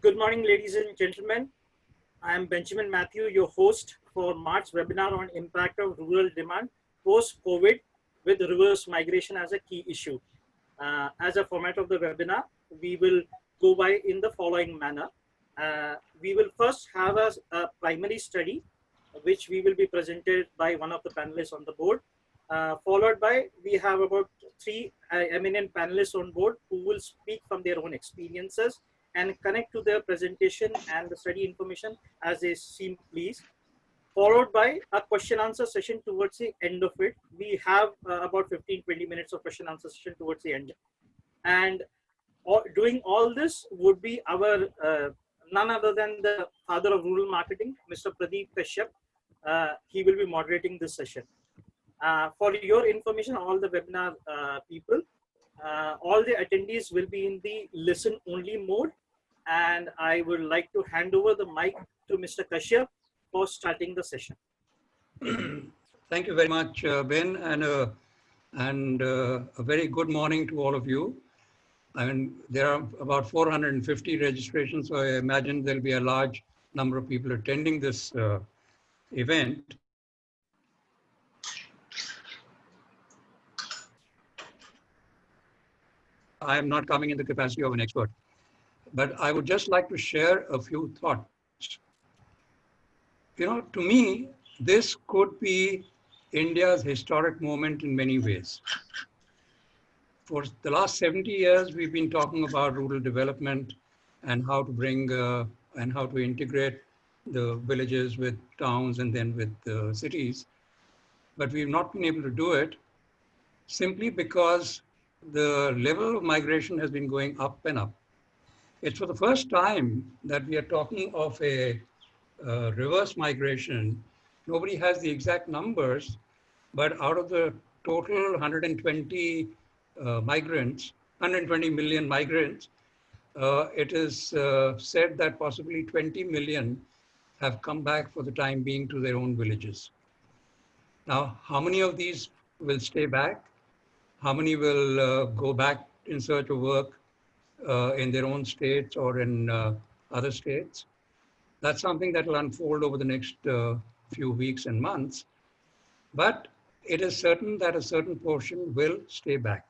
Good morning, ladies and gentlemen. I am Benjamin Matthew, your host for Mart's webinar on impact of rural demand post-COVID with reverse migration as a key issue. As a format of the webinar, we will go by in the following manner. We will first have a primary study, which we will be presented by one of the panelists on the board. Followed by, we have about three eminent panelists on board who will speak from their own experiences and connect to their presentation and the study information as they seem pleased. Followed by a question answer session towards the end of it. We have about 15-20 minutes of question answer session towards the end. And doing all this would be our none other than the father of rural marketing, Mr. Pradeep Kashyap. He will be moderating this session. For your information, all the webinar people, all the attendees will be in the listen only mode. And I would like to hand over the mic to Mr. Kashyap for starting the session. Thank you very much, Ben, and a very good morning to all of you. I mean, there are about 450 registrations, so I imagine there'll be a large number of people attending this event. I am not coming in the capacity of an expert, but I would just like to share a few thoughts. You know, to me, this could be India's historic moment in many ways. For the last 70 years, we've been talking about rural development and how to bring and how to integrate the villages with towns and then with cities. But we've not been able to do it simply because the level of migration has been going up and up. It's for the first time that we are talking of a reverse migration. Nobody has the exact numbers, but out of the total 120 migrants, 120 million migrants, it is said that possibly 20 million have come back for the time being to their own villages. Now, how many of these will stay back? How many will go back in search of work in their own states or in other states? That's something that will unfold over the next few weeks and months. But it is certain that a certain portion will stay back.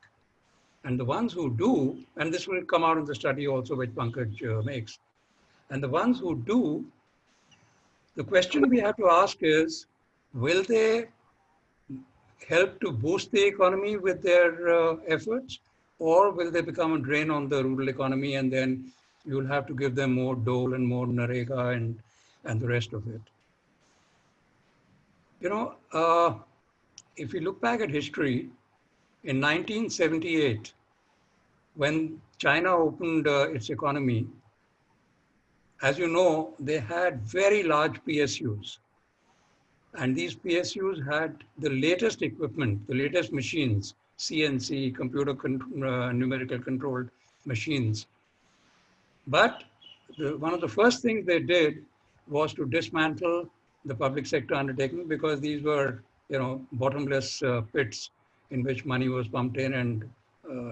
And the ones who do, and this will come out in the study also which Pankaj makes, and the ones who do, the question we have to ask is, will they help to boost the economy with their efforts, or will they become a drain on the rural economy, and then you'll have to give them more dole and more narega and the rest of it. You know, if you look back at history, in 1978, when China opened its economy, as you know, they had very large PSUs. And these PSUs had the latest equipment, the latest machines, CNC, numerical controlled machines. But one of the first things they did was to dismantle the public sector undertaking, because these were, you know, bottomless pits in which money was pumped in and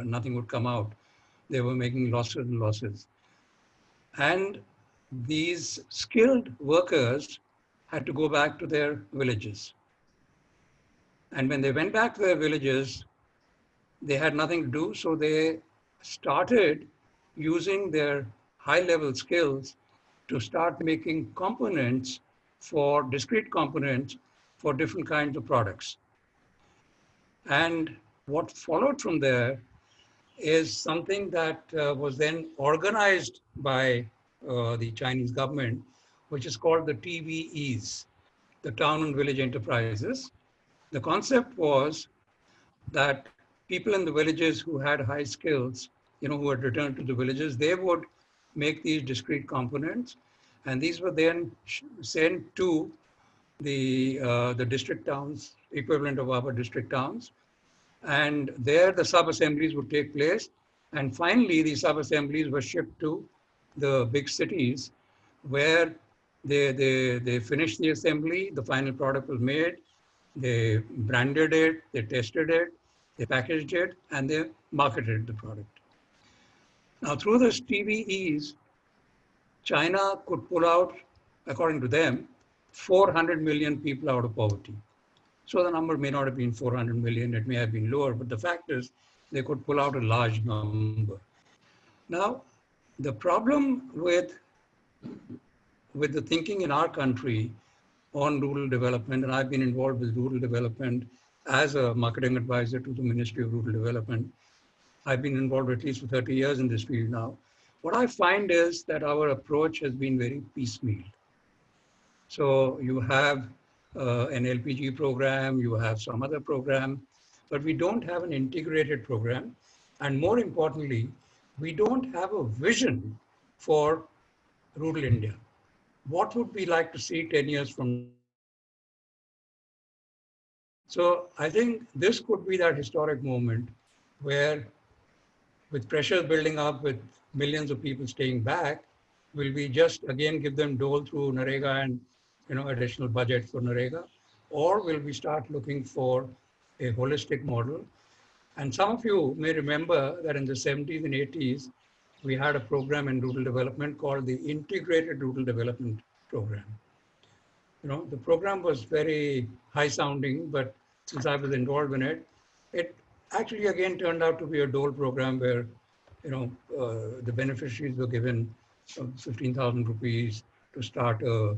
nothing would come out. They were making losses and losses. And these skilled workers had to go back to their villages. And when they went back to their villages, they had nothing to do, so they started using their high-level skills to start making components for discrete components for different kinds of products. And what followed from there is something that was then organized by the Chinese government, which is called the TVEs, the Town and Village Enterprises. The concept was that people in the villages who had high skills, you know, who had returned to the villages, they would make these discrete components, and these were then sent to the district towns, equivalent of our district towns, and there the sub-assemblies would take place, and finally the sub-assemblies were shipped to the big cities, where they finished the assembly, the final product was made, they branded it, they tested it, they packaged it, and they marketed the product. Now, through those TVEs, China could pull out, according to them, 400 million people out of poverty. So the number may not have been 400 million, it may have been lower, but the fact is they could pull out a large number. Now, the problem with the thinking in our country on rural development, and I've been involved with rural development as a marketing advisor to the Ministry of Rural Development. I've been involved at least for 30 years in this field now. What I find is that our approach has been very piecemeal. So you have an LPG program, you have some other program, but we don't have an integrated program. And more importantly, we don't have a vision for rural India. What would we like to see 10 years from now? So I think this could be that historic moment where, with pressures building up, with millions of people staying back, will we just again give them dole through Narega and additional budget for Narega, or will we start looking for a holistic model? And some of you may remember that in the 70s and 80s, we had a program in rural development called the Integrated Rural Development Program. The program was very high sounding, but since I was involved in it, it actually again turned out to be a dole program where, the beneficiaries were given 15,000 rupees to start a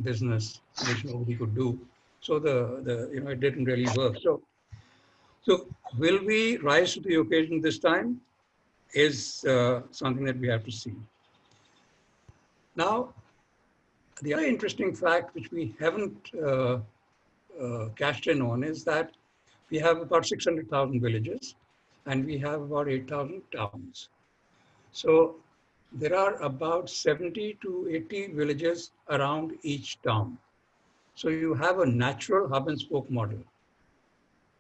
business which nobody could do. So it didn't really work. So will we rise to the occasion this time is something that we have to see. Now, the other interesting fact which we haven't cashed in on is that we have about 600,000 villages and we have about 8,000 towns. So there are about 70 to 80 villages around each town. So you have a natural hub and spoke model,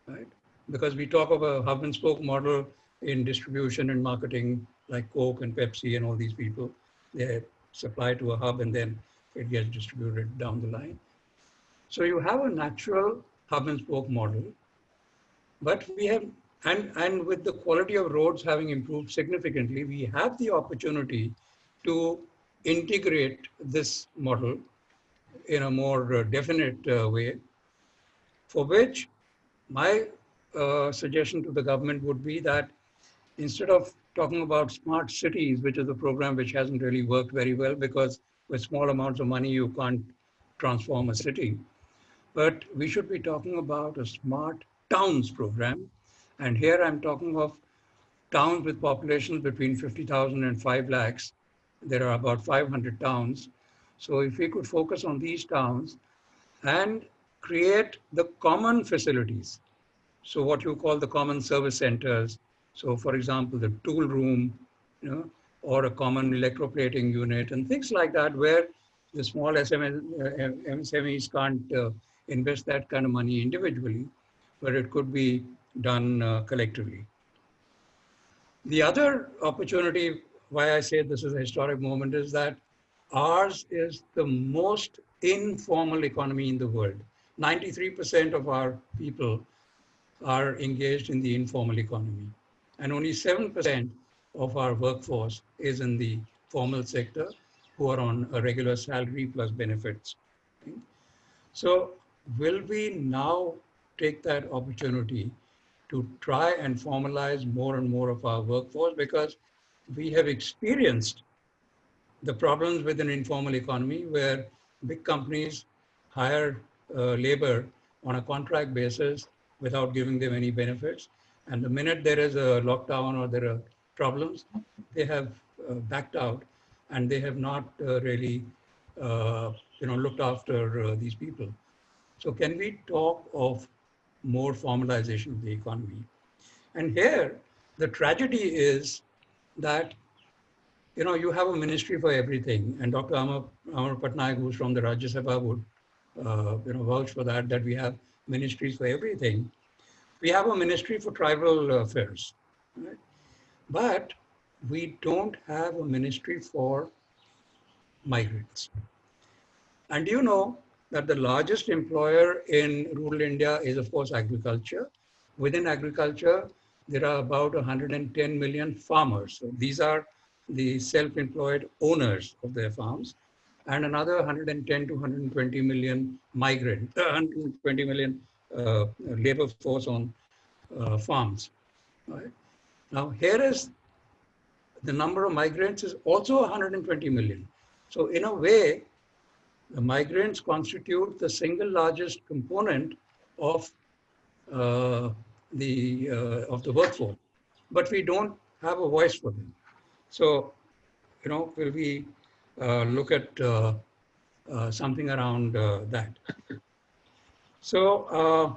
right? Because we talk of a hub and spoke model in distribution and marketing, like Coke and Pepsi and all these people. They supply to a hub and then it gets distributed down the line. So you have a natural hub and spoke model, but we have, and with the quality of roads having improved significantly, we have the opportunity to integrate this model in a more definite way, for which my suggestion to the government would be that instead of talking about smart cities, which is a program which hasn't really worked very well because with small amounts of money, you can't transform a city. But we should be talking about a smart towns program. And here I'm talking of towns with populations between 50,000 and 5 lakhs. There are about 500 towns. So if we could focus on these towns and create the common facilities. So what you call the common service centers. So for example, the tool room, or a common electroplating unit and things like that, where the small MSMEs can't invest that kind of money individually, but it could be done collectively. The other opportunity, why I say this is a historic moment, is that ours is the most informal economy in the world. 93% of our people are engaged in the informal economy, and only 7% of our workforce is in the formal sector, who are on a regular salary plus benefits. So will we now take that opportunity to try and formalize more and more of our workforce, because we have experienced the problems with an informal economy where big companies hire labor on a contract basis without giving them any benefits. And the minute there is a lockdown or there are problems, they have backed out and they have not really looked after these people. So can we talk of more formalization of the economy? And here, the tragedy is that you have a ministry for everything, and Dr. Amar Patnaik, who's from the Rajya Sabha, would vouch for that we have ministries for everything. We have a ministry for tribal affairs, right? But we don't have a ministry for migrants. And you know that the largest employer in rural India is, of course, agriculture. Within agriculture, there are about 110 million farmers. So these are the self-employed owners of their farms, and another 110 to 120 million migrant, 120 million labor force on farms. Right? Now, here is the number of migrants is also 120 million. So in a way, the migrants constitute the single largest component of the workforce, but we don't have a voice for them. So, will we look at something around that? So,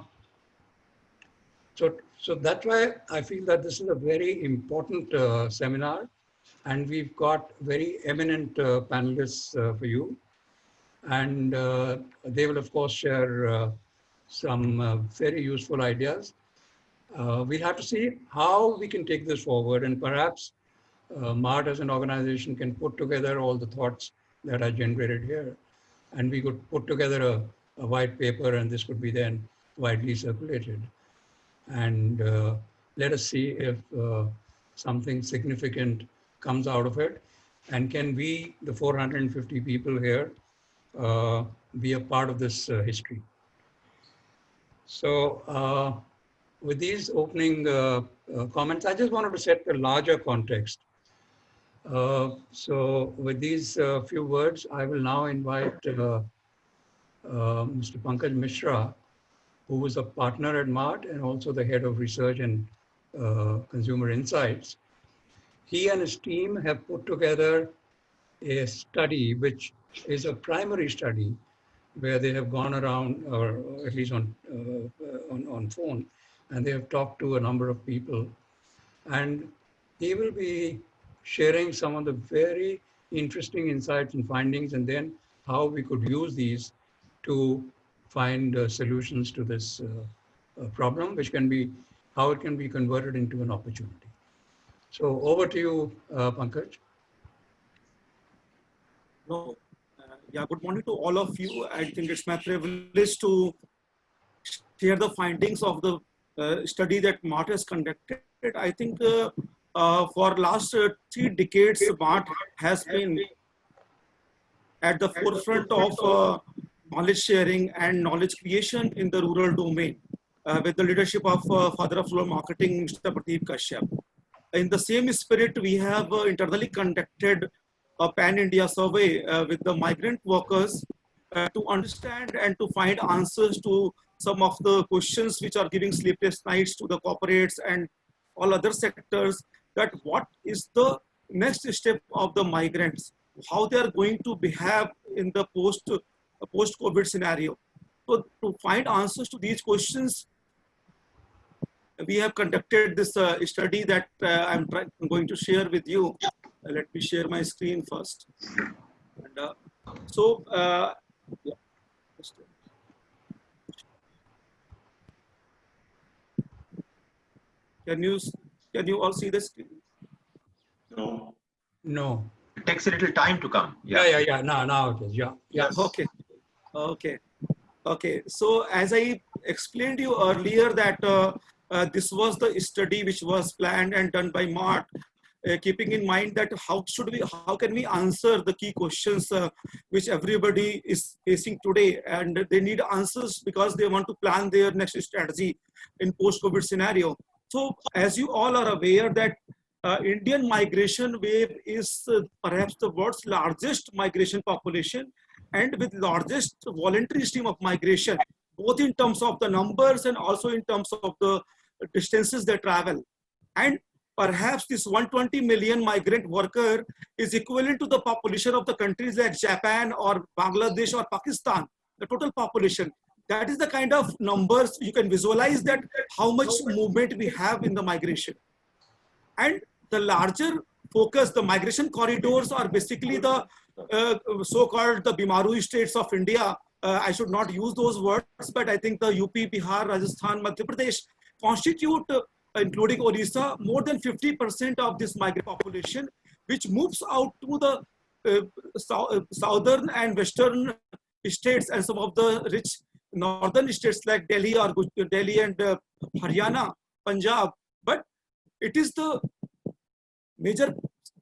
so that's why I feel that this is a very important seminar, and we've got very eminent panelists for you, and they will of course share some very useful ideas. We'll have to see how we can take this forward, and perhaps Mart as an organization can put together all the thoughts that are generated here, and we could put together a white paper, and this could be then widely circulated. And let us see if something significant comes out of it, and can we, the 450 people here, be a part of this history. So with these opening comments, I just wanted to set the larger context. So with these few words, I will now invite Mr. Pankaj Mishra, who is a partner at Mart and also the head of research and consumer insights. He and his team have put together a study, which is a primary study, where they have gone around, or at least on phone, and they have talked to a number of people. And he will be sharing some of the very interesting insights and findings, and then how we could use these to find solutions to this problem, which can be, how it can be converted into an opportunity. So over to you, Pankaj. No, yeah, good morning to all of you. I think it's my privilege to share the findings of the study that Mart has conducted. I think for last 3 decades, Mart has been at the forefront of knowledge sharing and knowledge creation in the rural domain with the leadership of Father of Rural Marketing, Mr. Pradeep Kashyap. In the same spirit, we have internally conducted a pan-India survey with the migrant workers to understand and to find answers to some of the questions which are giving sleepless nights to the corporates and all other sectors, that what is the next step of the migrants, how they are going to behave in the post-COVID scenario. So to find answers to these questions, we have conducted this study that I'm going to share with you. Let me share my screen first. And, yeah. Can you all see the screen? No. No. It takes a little time to come. Yeah. Now it is. Yeah. Yes. Okay. So as I explained to you earlier that this was the study which was planned and done by Mart, keeping in mind that how can we answer the key questions which everybody is facing today, and they need answers because they want to plan their next strategy in post-COVID scenario. So as you all are aware that Indian migration wave is perhaps the world's largest migration population, and with largest voluntary stream of migration, both in terms of the numbers and also in terms of the distances they travel. And perhaps this 120 million migrant worker is equivalent to the population of the countries like Japan or Bangladesh or Pakistan, the total population. That is the kind of numbers you can visualize, that how much movement we have in the migration. And the larger focus, the migration corridors are basically the so-called the Bimaru states of India. I should not use those words, but I think the UP, Bihar, Rajasthan, Madhya Pradesh constitute, including Odisha, more than 50% of this migrant population, which moves out to the southern and western states and some of the rich northern states like Delhi and Haryana, Punjab. But it is the major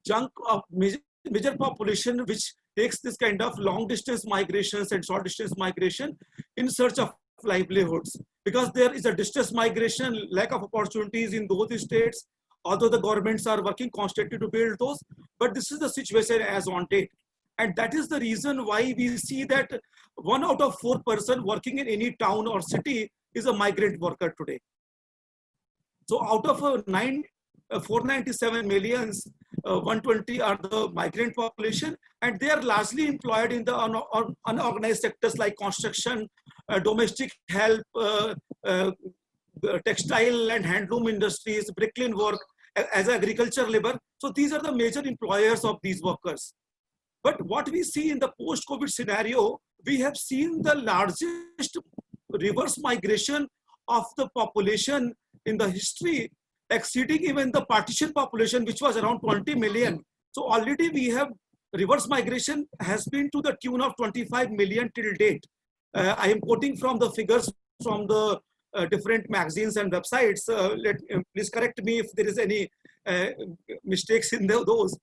chunk of major population which takes this kind of long distance migrations and short distance migration in search of livelihoods, because there is a distance migration, lack of opportunities in those states, although the governments are working constantly to build those, but this is the situation as on date. And that is the reason why we see that 1 out of 4 person working in any town or city is a migrant worker today. So out of 497 millions, 120 are the migrant population, and they are largely employed in the unorganized sectors like construction, domestic help, textile and handloom industries, bricklayer work, as agriculture labor. So these are the major employers of these workers. But what we see in the post-COVID scenario, we have seen the largest reverse migration of the population in the history, exceeding even the partition population, which was around 20 million. So already we have reverse migration has been to the tune of 25 million till date. I am quoting from the figures from the different magazines and websites. Please correct me if there is any mistakes in those.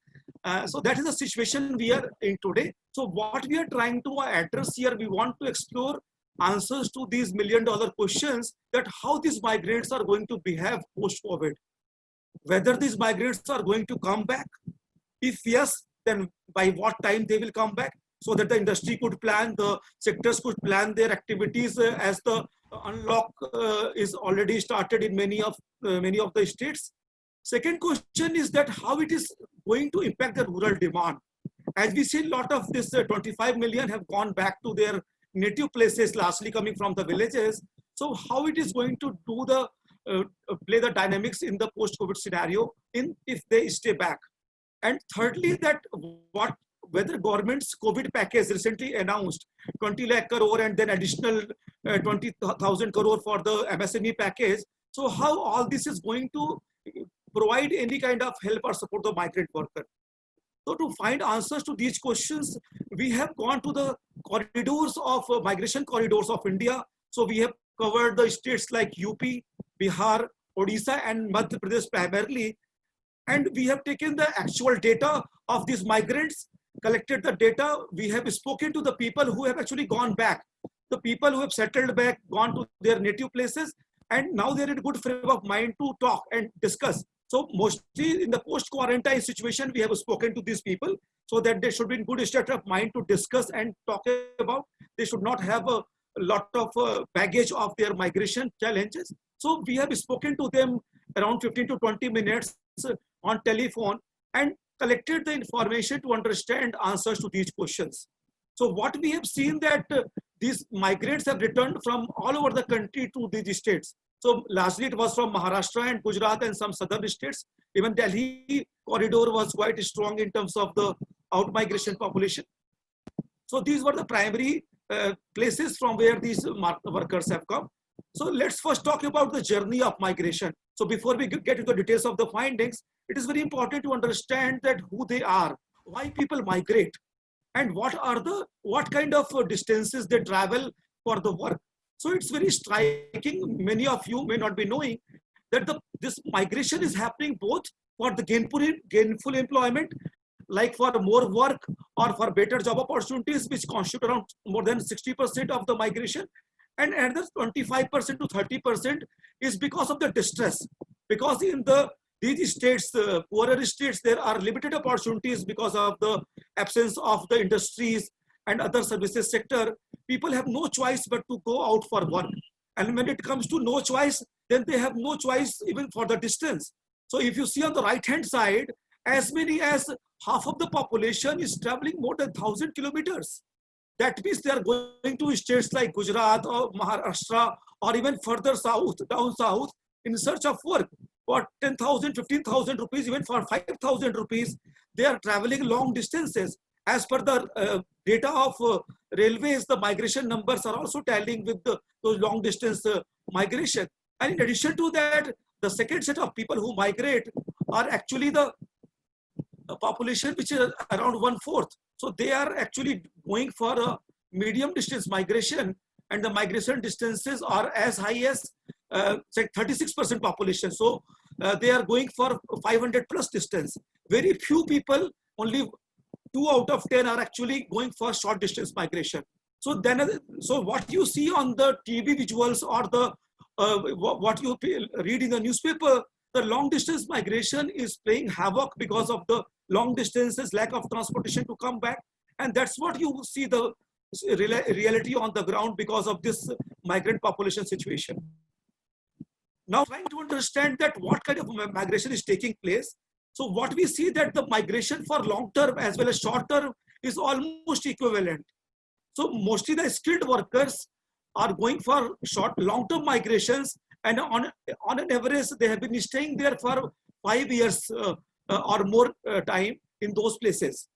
So that is the situation we are in today. So what we are trying to address here, we want to explore answers to these million-dollar questions, that how these migrants are going to behave post-COVID. Whether these migrants are going to come back. If yes, then by what time they will come back, so that the industry could plan, the sectors could plan their activities as the unlock is already started in many of the states. Second question is that how it is going to impact the rural demand. As we see, a lot of this 25 million have gone back to their native places, largely coming from the villages. So how it is going to do the play the dynamics in the post-COVID scenario if they stay back. And thirdly, that whether government's COVID package recently announced 20 lakh crore and then additional 20,000 crore for the MSME package. So how all this is going to provide any kind of help or support the migrant worker. So to find answers to these questions, we have gone to the corridors of migration corridors of India. So we have covered the states like UP, Bihar, Odisha and Madhya Pradesh primarily. And we have taken the actual data of these migrants, collected the data. We have spoken to the people who have actually gone back, the people who have settled back, gone to their native places, and now they're in a good frame of mind to talk and discuss. So mostly in the post-quarantine situation, we have spoken to these people so that they should be in good state of mind to discuss and talk about. They should not have a lot of baggage of their migration challenges. So we have spoken to them around 15 to 20 minutes on telephone and collected the information to understand answers to these questions. So what we have seen that these migrants have returned from all over the country to these states. So largely it was from Maharashtra and Gujarat and some southern states. Even Delhi corridor was quite strong in terms of the out-migration population. So these were the primary places from where these workers have come. So let's first talk about the journey of migration. So before we get into the details of the findings, it is very important to understand that who they are, why people migrate, and what kind of distances they travel for the work. So it's very striking. Many of you may not be knowing that this migration is happening both for the gainful employment, like for more work or for better job opportunities, which constitute around more than 60% of the migration. And another 25% to 30% is because of the distress. Because in these states, poorer states, there are limited opportunities because of the absence of the industries and other services sector. People have no choice but to go out for work. And when it comes to no choice, then they have no choice even for the distance. So if you see on the right-hand side, as many as half of the population is traveling more than 1,000 kilometers. That means they are going to states like Gujarat or Maharashtra or even further south, down south, in search of work. For 10,000, 15,000 rupees, even for 5,000 rupees, they are traveling long distances. As per the data of railways, the migration numbers are also tallying with those long distance migration. And in addition to that, the second set of people who migrate are actually the population which is around 1/4. So they are actually going for a medium distance migration, and the migration distances are as high as say 36% population. So they are going for 500 plus distance. very few people, only 2 out of 10 are actually going for short distance migration. So then, so what you see on the TV visuals or the what you read in the newspaper, the long distance migration is playing havoc because of the long distances, lack of transportation to come back. And that's what you see the reality on the ground because of this migrant population situation. Now trying to understand that what kind of migration is taking place. So what we see that the migration for long term as well as short term is almost equivalent. So mostly the skilled workers are going for long-term migrations, and on an average, they have been staying there for 5 years or more time in those places.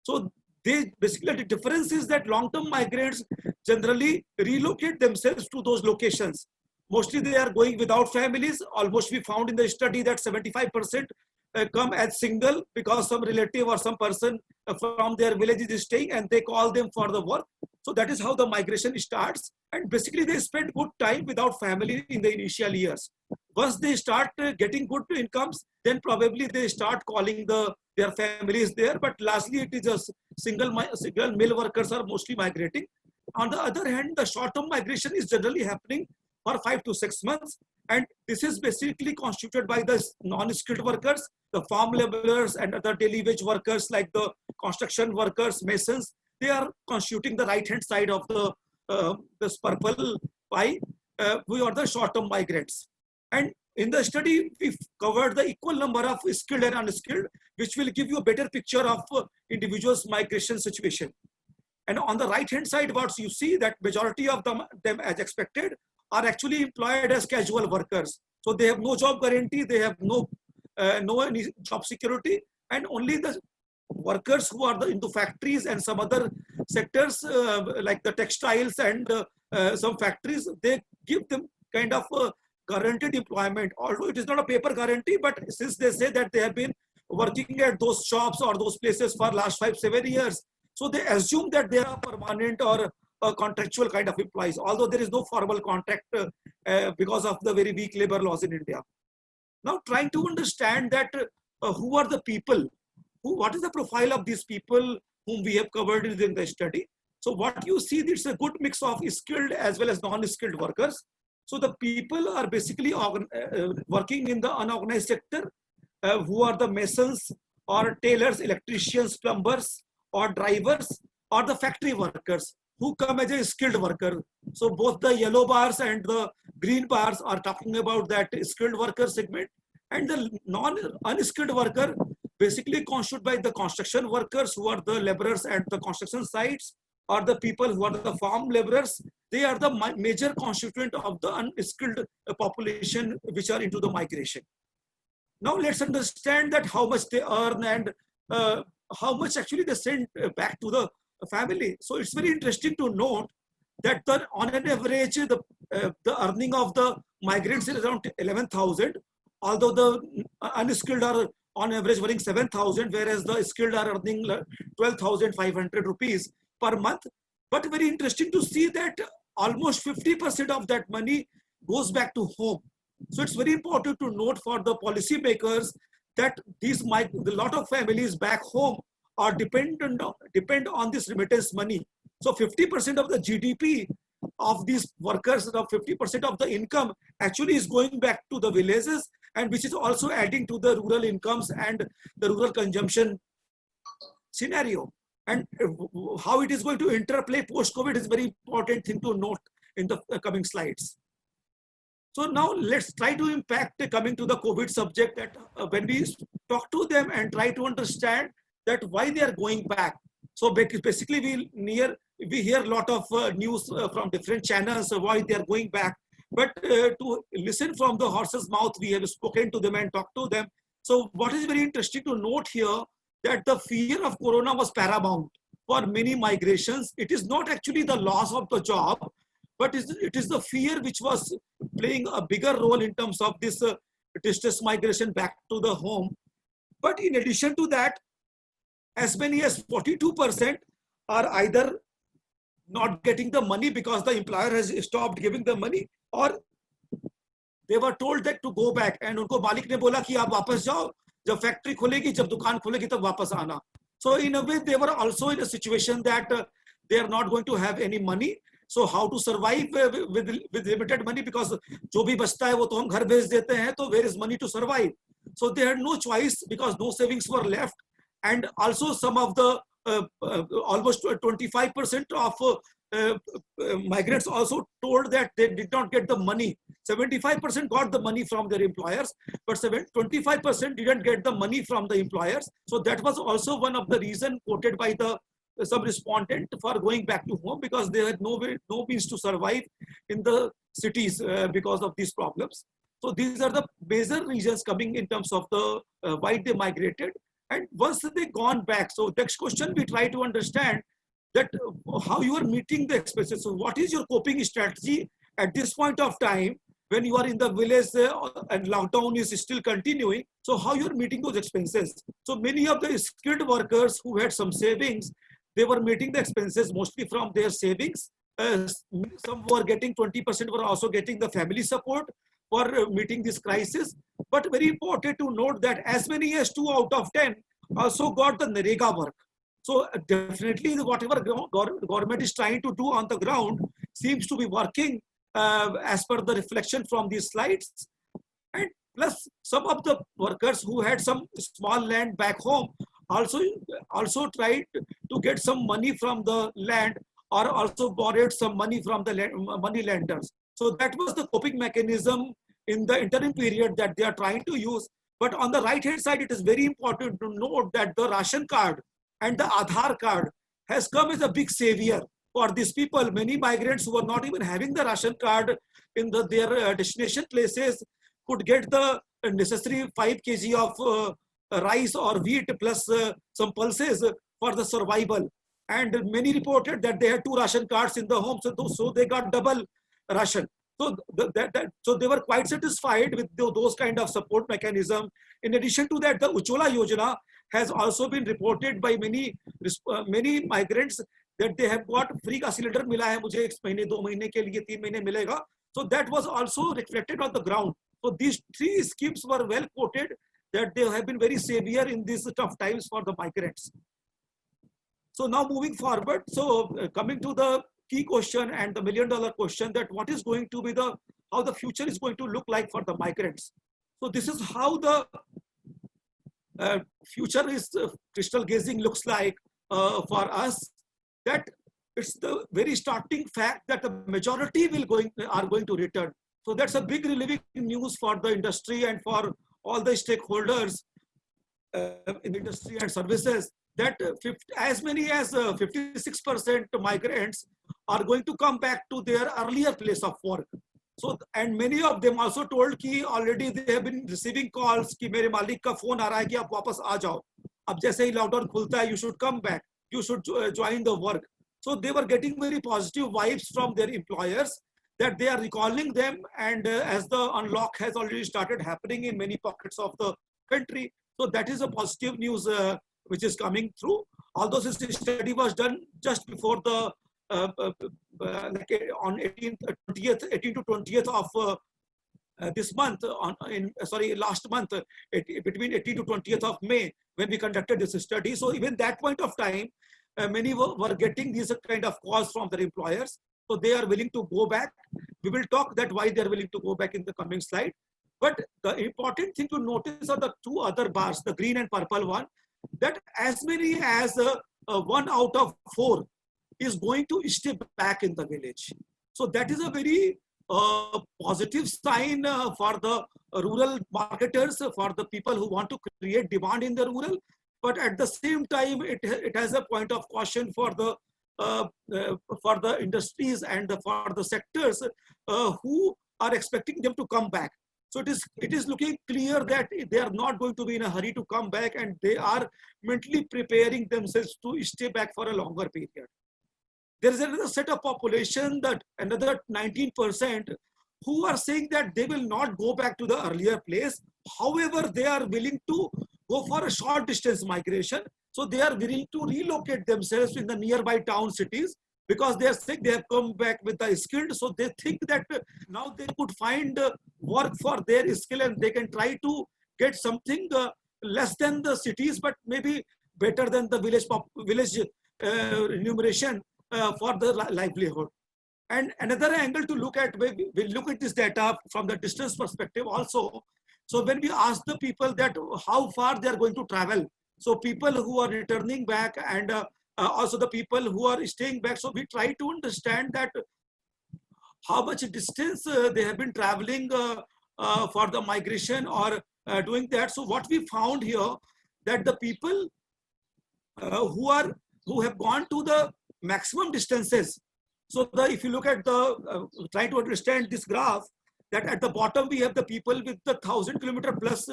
So they basically, the difference is that long-term migrants generally relocate themselves to those locations. Mostly they are going without families. Almost we found in the study that 75% come as single because some relative or some person from their village is staying and they call them for the work. So that is how the migration starts. And basically they spend good time without family in the initial years. Once they start getting good incomes, then probably they start calling their families there. But lastly, it is just single male workers are mostly migrating. On the other hand, the short-term migration is generally happening for 5 to 6 months. And this is basically constituted by the non-skilled workers, the farm laborers and other daily wage workers like the construction workers, masons. They are constituting the right-hand side of this purple pie. We are the short-term migrants. And in the study, we covered the equal number of skilled and unskilled, which will give you a better picture of individuals' migration situation. And on the right-hand side, what you see that majority of them as expected, are actually employed as casual workers. So they have no job guarantee, they have no any job security, and only the workers who are into factories and some other sectors like the textiles and some factories, they give them kind of guaranteed employment. Although it is not a paper guarantee, but since they say that they have been working at those shops or those places for last 5-7 years, so they assume that they are permanent or contractual kind of employees, although there is no formal contract because of the very weak labor laws in India. Now trying to understand that who are the people, what is the profile of these people whom we have covered in the study. So what you see, it's a good mix of skilled as well as non-skilled workers. So the people are basically working in the unorganized sector, who are the masons or tailors, electricians, plumbers or drivers or the factory workers who come as a skilled worker. So both the yellow bars and the green bars are talking about that skilled worker segment, and the unskilled worker basically constituted by the construction workers who are the laborers at the construction sites, or the people who are the farm laborers. They are the major constituent of the unskilled population which are into the migration. Now let's understand that how much they earn and how much actually they send back to the family. So it's very interesting to note that on an average, the earning of the migrants is around 11,000, although the unskilled are on average earning 7,000, whereas the skilled are earning 12,500 rupees per month. But very interesting to see that almost 50% of that money goes back to home. So it's very important to note for the policymakers that a lot of families back home are depend on this remittance money. So 50% of the GDP of these workers, 50% of the income actually is going back to the villages, and which is also adding to the rural incomes and the rural consumption scenario. And how it is going to interplay post-COVID is very important thing to note in the coming slides. So now let's try to impact coming to the COVID subject, that when we talk to them and try to understand that why they are going back. So basically we hear a lot of news from different channels of why they are going back. But to listen from the horse's mouth, we have spoken to them and talked to them. So what is very interesting to note here, that the fear of corona was paramount for many migrations. It is not actually the loss of the job, but it is the fear which was playing a bigger role in terms of this distress migration back to the home. But in addition to that, as many as 42% are either not getting the money because the employer has stopped giving the money, or they were told that to go back, and unko malik ne bola ki aap wapas jao, जब factory खुलेगी, जब दुकान खुलेगी तब वापस आना. So in a way they were also in a situation that they are not going to have any money. So how to survive with limited money, because जो भी बचता है वो तो हम घर भेज देते हैं, तो where is money to survive? So they had no choice because no savings were left, and also some of the almost 25% of migrants also told that they did not get the money. 75% got the money from their employers, but 25% didn't get the money from the employers. So that was also one of the reasons quoted by the some respondent for going back to home, because they had no means to survive in the cities because of these problems. So these are the major reasons coming in terms of the why they migrated. And once they gone back, so next question we try to understand that how you are meeting the expenses. So what is your coping strategy at this point of time when you are in the village and lockdown is still continuing? So how you are meeting those expenses? So many of the skilled workers who had some savings, they were meeting the expenses mostly from their savings. Some were getting 20%, were also getting the family support for meeting this crisis. But very important to note that as many as 2 out of 10 also got the Narega work. So definitely whatever government is trying to do on the ground seems to be working as per the reflection from these slides. And plus some of the workers who had some small land back home also tried to get some money from the land, or also borrowed some money from the money lenders. So that was the coping mechanism in the interim period that they are trying to use. But on the right hand side, it is very important to note that the ration card and the Aadhaar card has come as a big savior for these people. Many migrants who are not even having the ration card in their destination places could get the necessary 5 kg of rice or wheat plus some pulses for the survival. And many reported that they had 2 ration cards in the home, so they got double ration. So, so they were quite satisfied with those kind of support mechanism. In addition to that, the Ujjwala Yojana has also been reported by many migrants that they have got free का cylinder मिला है मुझे 1 महीने 2 महीने के लिए 3 महीने मिलेगा. So that was also reflected on the ground. So these 3 schemes were well quoted that they have been very savior in these tough times for the migrants. So now moving forward, so coming to the key question and the $1 million question, that what is going to be how the future is going to look like for the migrants. So this is how the future is crystal gazing looks like for us, that it's the very starting fact that the majority are going to return. So that's a big relieving news for the industry and for all the stakeholders in industry and services, that as many as 56% migrants are going to come back to their earlier place of work. So, and many of them also told कि already they have been receiving calls कि मेरे मालिक का phone आ रहा है कि आप वापस आ जाओ, अब जैसे ही लॉकडाउन खुलता है you should come back, you should join the work. So they were getting very positive vibes from their employers, that they are recalling them, and as the unlock has already started happening in many pockets of the country. So that is a positive news which is coming through. Although this study was done just before the like on 18 to 20th of this month, last month, between 18 to 20th of May, when we conducted this study. So even that point of time, many were getting these kind of calls from their employers. So they are willing to go back. We will talk that why they are willing to go back in the coming slide. But the important thing to notice are the 2 other bars, the green and purple one, that as many as 1 out of 4 is going to stay back in the village. So that is a very positive sign for the rural marketers, for the people who want to create demand in the rural. But at the same time, it has a point of caution for the industries and for the sectors who are expecting them to come back. So it is looking clear that they are not going to be in a hurry to come back, and they are mentally preparing themselves to stay back for a longer period. There is another set of population, that another 19%, who are saying that they will not go back to the earlier place. However, they are willing to go for a short distance migration. So they are willing to relocate themselves in the nearby town cities, because they are saying they have come back with the skilled. So they think that now they could find work for their skill, and they can try to get something less than the cities, but maybe better than the village remuneration for the livelihood. And another angle to look at, we look at this data from the distance perspective also. So when we ask the people that how far they are going to travel, so people who are returning back and also the people who are staying back, so we try to understand that how much distance they have been traveling for the migration or doing that. So what we found here, that the people who have gone to the maximum distances. So if you look at the, try to understand this graph, that at the bottom we have the people with the 1,000-kilometer plus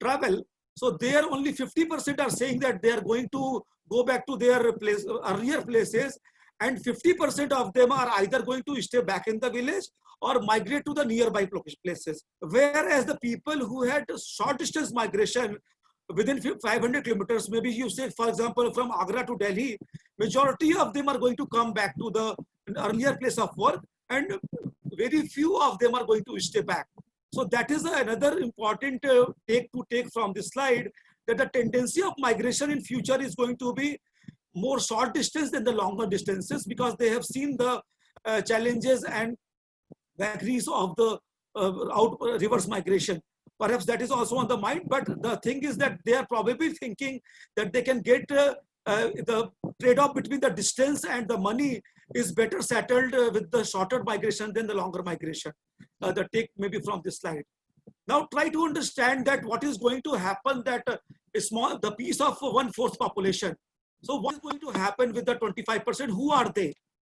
travel. So there only 50% are saying that they are going to go back to their earlier places, and 50% of them are either going to stay back in the village or migrate to the nearby places. Whereas the people who had short distance migration within 500 kilometers, maybe you say, for example, from Agra to Delhi, majority of them are going to come back to the earlier place of work, and very few of them are going to stay back. So that is another important take from this slide, that the tendency of migration in future is going to be more short distance than the longer distances, because they have seen the challenges and vagaries of the reverse migration. Perhaps that is also on the mind, but the thing is that they are probably thinking that they can get the trade-off between the distance and the money is better settled with the shorter migration than the longer migration. The take maybe from this slide. Now try to understand that what is going to happen, that the piece of 1/4 population. So what is going to happen with the 25%? Who are they?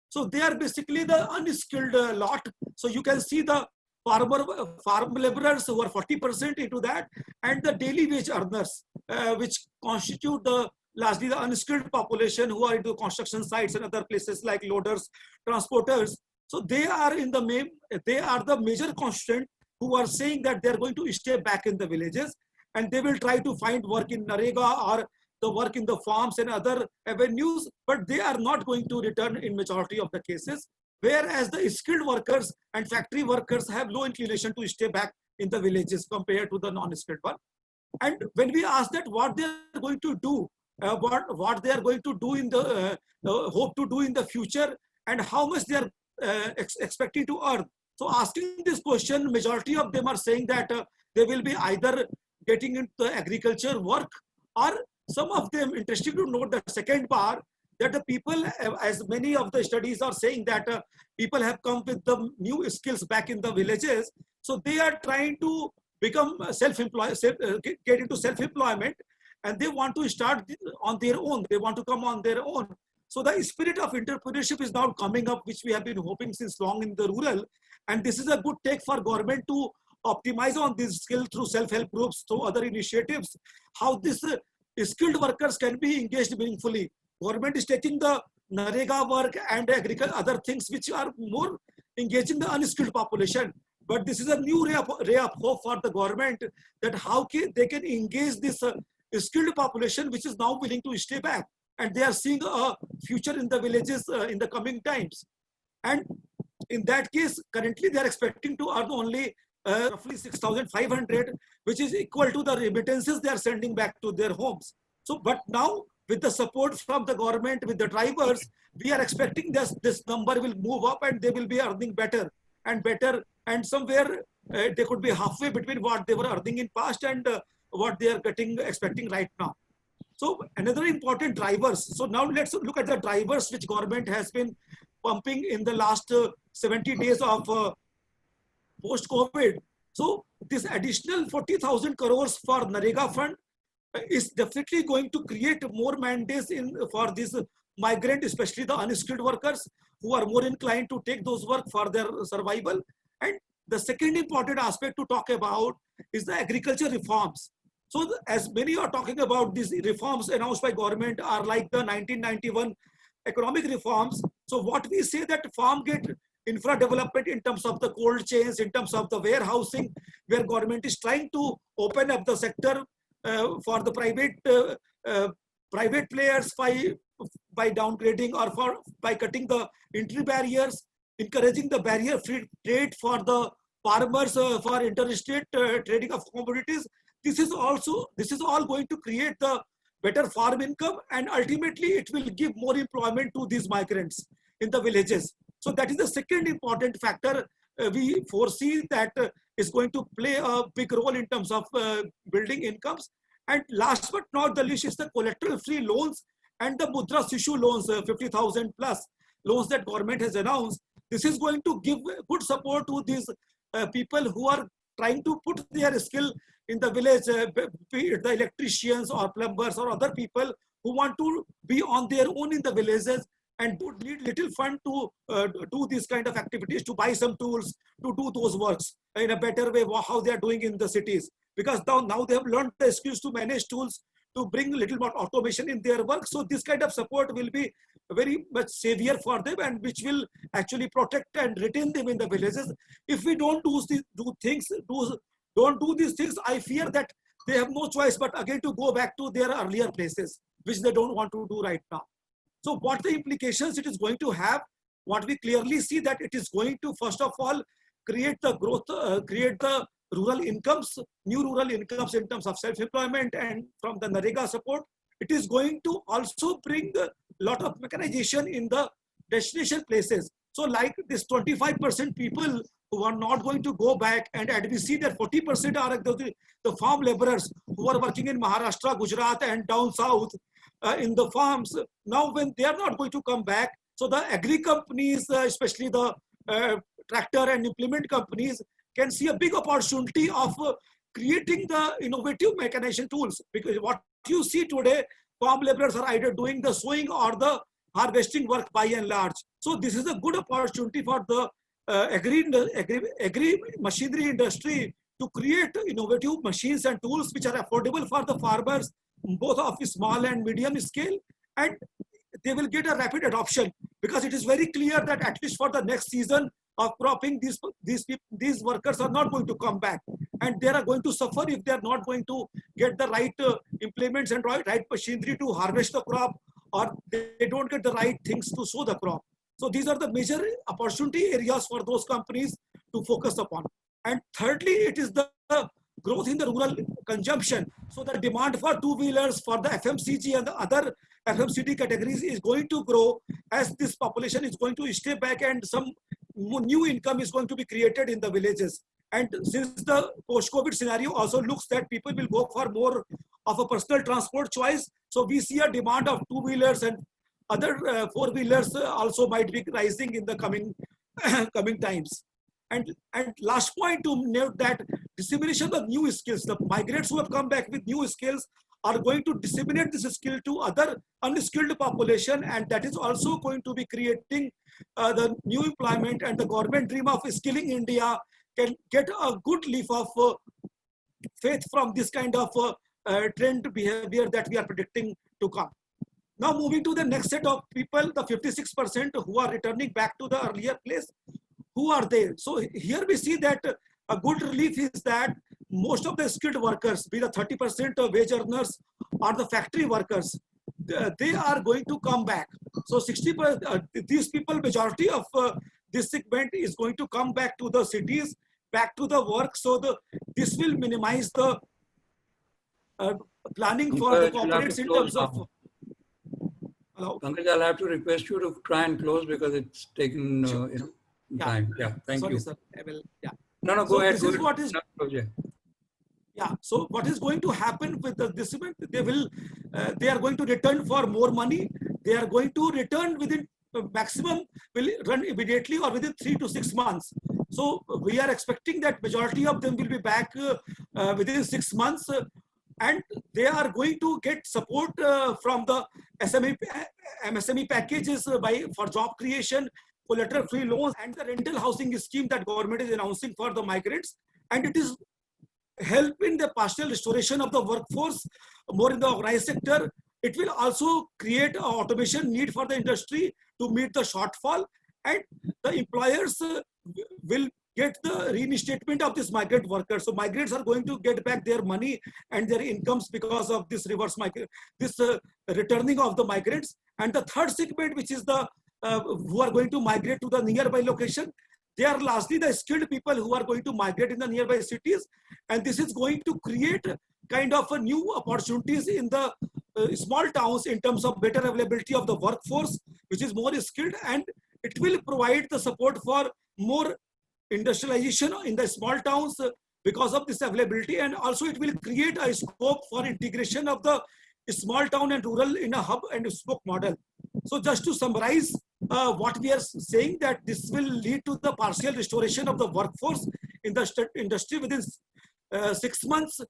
So they are basically the unskilled lot. So you can see the farm laborers who are 40% into that, and the daily wage earners, which constitute largely the unskilled population who are into construction sites and other places like loaders, transporters. So they are the major constituent who are saying that they're going to stay back in the villages, and they will try to find work in Narega or the work in the farms and other avenues, but they are not going to return in majority of the cases. Whereas the skilled workers and factory workers have low inclination to stay back in the villages compared to the non-skilled one. And when we ask that what they are going to do, what they are going to do in the hope to do in the future, and how much they are expecting to earn. So asking this question, majority of them are saying that they will be either getting into agriculture work, or some of them, interesting to note the second part, that the people, as many of the studies are saying, that people have come with the new skills back in the villages. So they are trying to become self-employed, get into self-employment, and they want to start on their own. They want to come on their own. So the spirit of entrepreneurship is now coming up, which we have been hoping since long in the rural. And this is a good take for government to optimize on this skill through self-help groups, through other initiatives, how this skilled workers can be engaged meaningfully. Government is taking the Narega work and agriculture, other things which are more engaging the unskilled population. But this is a new ray of hope for the government, that how they can engage this skilled population, which is now willing to stay back. And they are seeing a future in the villages in the coming times. And in that case, currently they are expecting to earn only roughly 6,500, which is equal to the remittances they are sending back to their homes. So, but now with the support from the government, with the drivers, we are expecting this number will move up, and they will be earning better and better. And somewhere they could be halfway between what they were earning in past and what they are expecting right now. So another important drivers. So now let's look at the drivers which government has been pumping in the last 70 days of post-COVID. So this additional 40,000 crores for Narega fund is definitely going to create more mandates for these migrant, especially the unskilled workers who are more inclined to take those work for their survival. And the second important aspect to talk about is the agriculture reforms. So as many are talking about these reforms announced by government are like the 1991 economic reforms. So what we say that farm get infra development in terms of the cold chains, in terms of the warehousing, where government is trying to open up the sector for the private players by downgrading or by cutting the entry barriers, encouraging the barrier-free trade for the farmers for interstate trading of commodities. This is all going to create the better farm income, and ultimately it will give more employment to these migrants in the villages. So that is the second important factor we foresee that is going to play a big role in terms of building incomes. And last but not the least is the collateral-free loans and the Mudra Sishu loans, 50,000 plus loans that government has announced. This is going to give good support to these people who are trying to put their skill in the village, be it the electricians or plumbers or other people who want to be on their own in the villages and would need little fund to do these kind of activities, to buy some tools, to do those works in a better way, how they are doing in the cities. Because now they have learned the skills to manage tools, to bring little more automation in their work. So this kind of support will be very much savior for them, and which will actually protect and retain them in the villages. If we don't don't do these things, I fear that they have no choice but again to go back to their earlier places, which they don't want to do right now. So what the implications it is going to have, what we clearly see that it is going to, first of all, create the growth, create the rural incomes, new rural incomes in terms of self-employment and from the NREGA support. It is going to also bring a lot of mechanization in the destination places. So like this 25% people who are not going to go back, and we see that 40% are the farm laborers who are working in Maharashtra, Gujarat and down south in the farms. Now when they are not going to come back, so the agri companies, especially the tractor and implement companies, can see a big opportunity of creating the innovative mechanization tools. Because what you see today, farm laborers are either doing the sowing or the harvesting work by and large. So this is a good opportunity for the agri machinery industry to create innovative machines and tools which are affordable for the farmers, both of small and medium scale, and they will get a rapid adoption, because it is very clear that at least for the next season of cropping, these workers are not going to come back, and they are going to suffer if they are not going to get the right implements and right machinery to harvest the crop, or they don't get the right things to sow the crop. So these are the major opportunity areas for those companies to focus upon. And thirdly, it is the growth in the rural consumption. So the demand for two-wheelers, for the FMCG and the other FMCG categories is going to grow as this population is going to stay back, and some new income is going to be created in the villages. And since the post-COVID scenario also looks that people will go for more of a personal transport choice, so we see a demand of two-wheelers, and other four-wheelers also might be rising in the coming times. And last point to note that dissemination of new skills. The migrants who have come back with new skills are going to disseminate this skill to other unskilled population, and that is also going to be creating the new employment, and the government dream of skilling India can get a good leap of faith from this kind of trend behavior that we are predicting to come. Now moving to the next set of people, the 56% who are returning back to the earlier place. Who are they? So here we see that a good relief is that most of the skilled workers, be the 30% of wage earners or the factory workers, they are going to come back. So 60%, these people, majority of this segment is going to come back to the cities, back to the work. So this will minimize the planning for the corporates in terms of. Hello? Pankaj, I'll have to request you to try and close because it's taken time. Yeah, thank you. Sorry, sir. I will, yeah. No, go ahead. This is what is. Yeah. So what is going to happen with this event? They are going to return for more money. They are going to return within maximum will run immediately or within 3 to 6 months. So we are expecting that majority of them will be back within 6 months. And they are going to get support from the MSME packages for job creation, collateral-free loans, and the rental housing scheme that government is announcing for the migrants. And it is helping the partial restoration of the workforce more in the organized sector. It will also create an automation need for the industry to meet the shortfall, and the employers will get the reinstatement of this migrant workers. So migrants are going to get back their money and their incomes because of this returning of the migrants. And the third segment, which is the who are going to migrate to the nearby location, they are largely the skilled people who are going to migrate in the nearby cities. And this is going to create kind of a new opportunities in the small towns in terms of better availability of the workforce, which is more skilled, and it will provide the support for more industrialization in the small towns because of this availability. And also it will create a scope for integration of the small town and rural in a hub and spoke model. So just to summarize what we are saying, that this will lead to the partial restoration of the workforce in the industry within 6 months,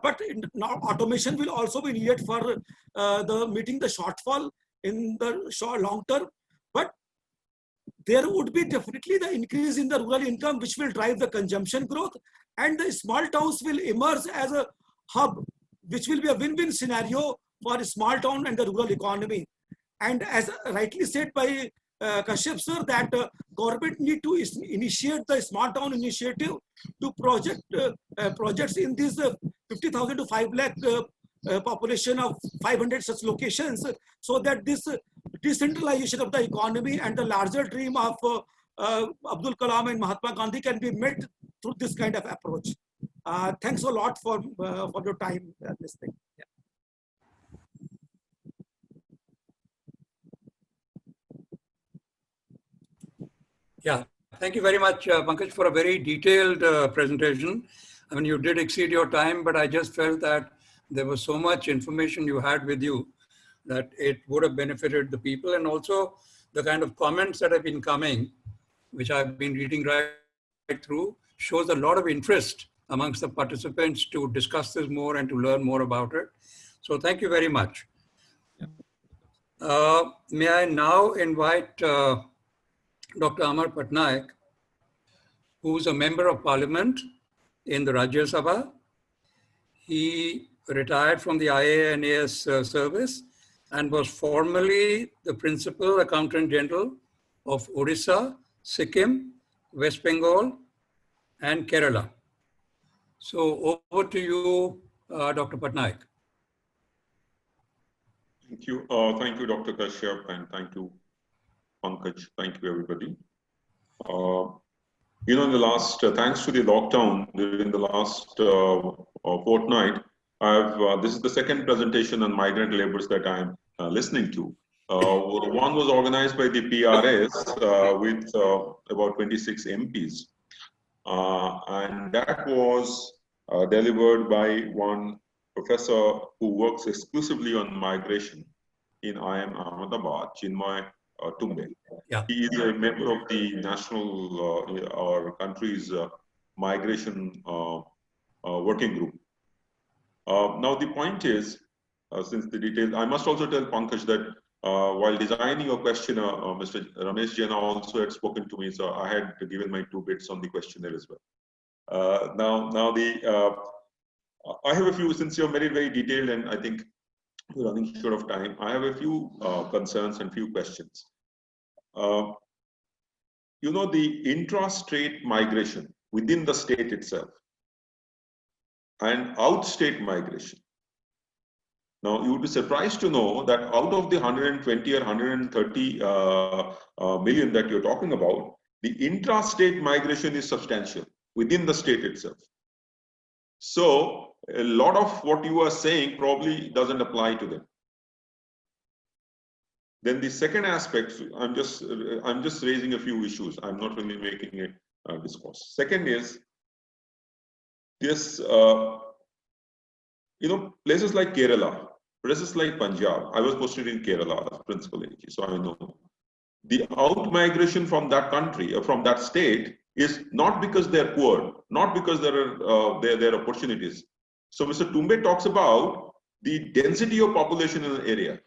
but now automation will also be needed for the meeting the shortfall in the short long term. But there would be definitely the increase in the rural income, which will drive the consumption growth, and the small towns will emerge as a hub, which will be a win-win scenario for a small town and the rural economy. And as rightly said by Kashyap sir, that government need to initiate the small town initiative to projects in these 50,000 to 5 lakh population of 500 such locations, so that this decentralization of the economy and the larger dream of Abdul Kalam and Mahatma Gandhi can be met through this kind of approach. Thanks a lot for your time listening. Yeah. Yeah, thank you very much, Pankaj, for a very detailed presentation. I mean, you did exceed your time, but I just felt that there was so much information you had with you that it would have benefited the people, and also the kind of comments that have been coming, which I've been reading right through, shows a lot of interest amongst the participants to discuss this more and to learn more about it. So thank you very much. May I now invite Dr. Amar Patnaik, who's a member of parliament in the Rajya Sabha. He retired from the IANAS service and was formerly the Principal Accountant General of Odisha, Sikkim, West Bengal, and Kerala. So over to you, Dr. Patnaik. Thank you. Thank you, Dr. Kashyap, and thank you, Pankaj. Thank you, everybody. In the last, thanks to the lockdown during the last fortnight, this is the second presentation on migrant labors that I'm listening to. One was organized by the PRS with about 26 MPs. And that was delivered by one professor who works exclusively on migration in IIM Ahmedabad, Chinmay Tumbe. Yeah. He is a member of the national our country's migration working group. Now the point is, since the details, I must also tell Pankaj that while designing your questionnaire, Mr. Ramesh Jaina also had spoken to me, so I had given my 2 bits on the questionnaire as well. Now I have a few, since you're very, very detailed, and I think we're running short of time, I have a few concerns and few questions. The intra-state migration within the state itself and out-state migration. Now, you would be surprised to know that out of the 120 or 130 million that you're talking about, the intra-state migration is substantial within the state itself. So, a lot of what you are saying probably doesn't apply to them. Then the second aspect, I'm just raising a few issues. I'm not really making a discourse. Second is this, places like Kerala, places like Punjab. I was posted in Kerala as principal AG, so I know the out migration from that country or from that state is not because they're poor, not because there are opportunities. So Mr. Tumbe talks about the density of population in an area.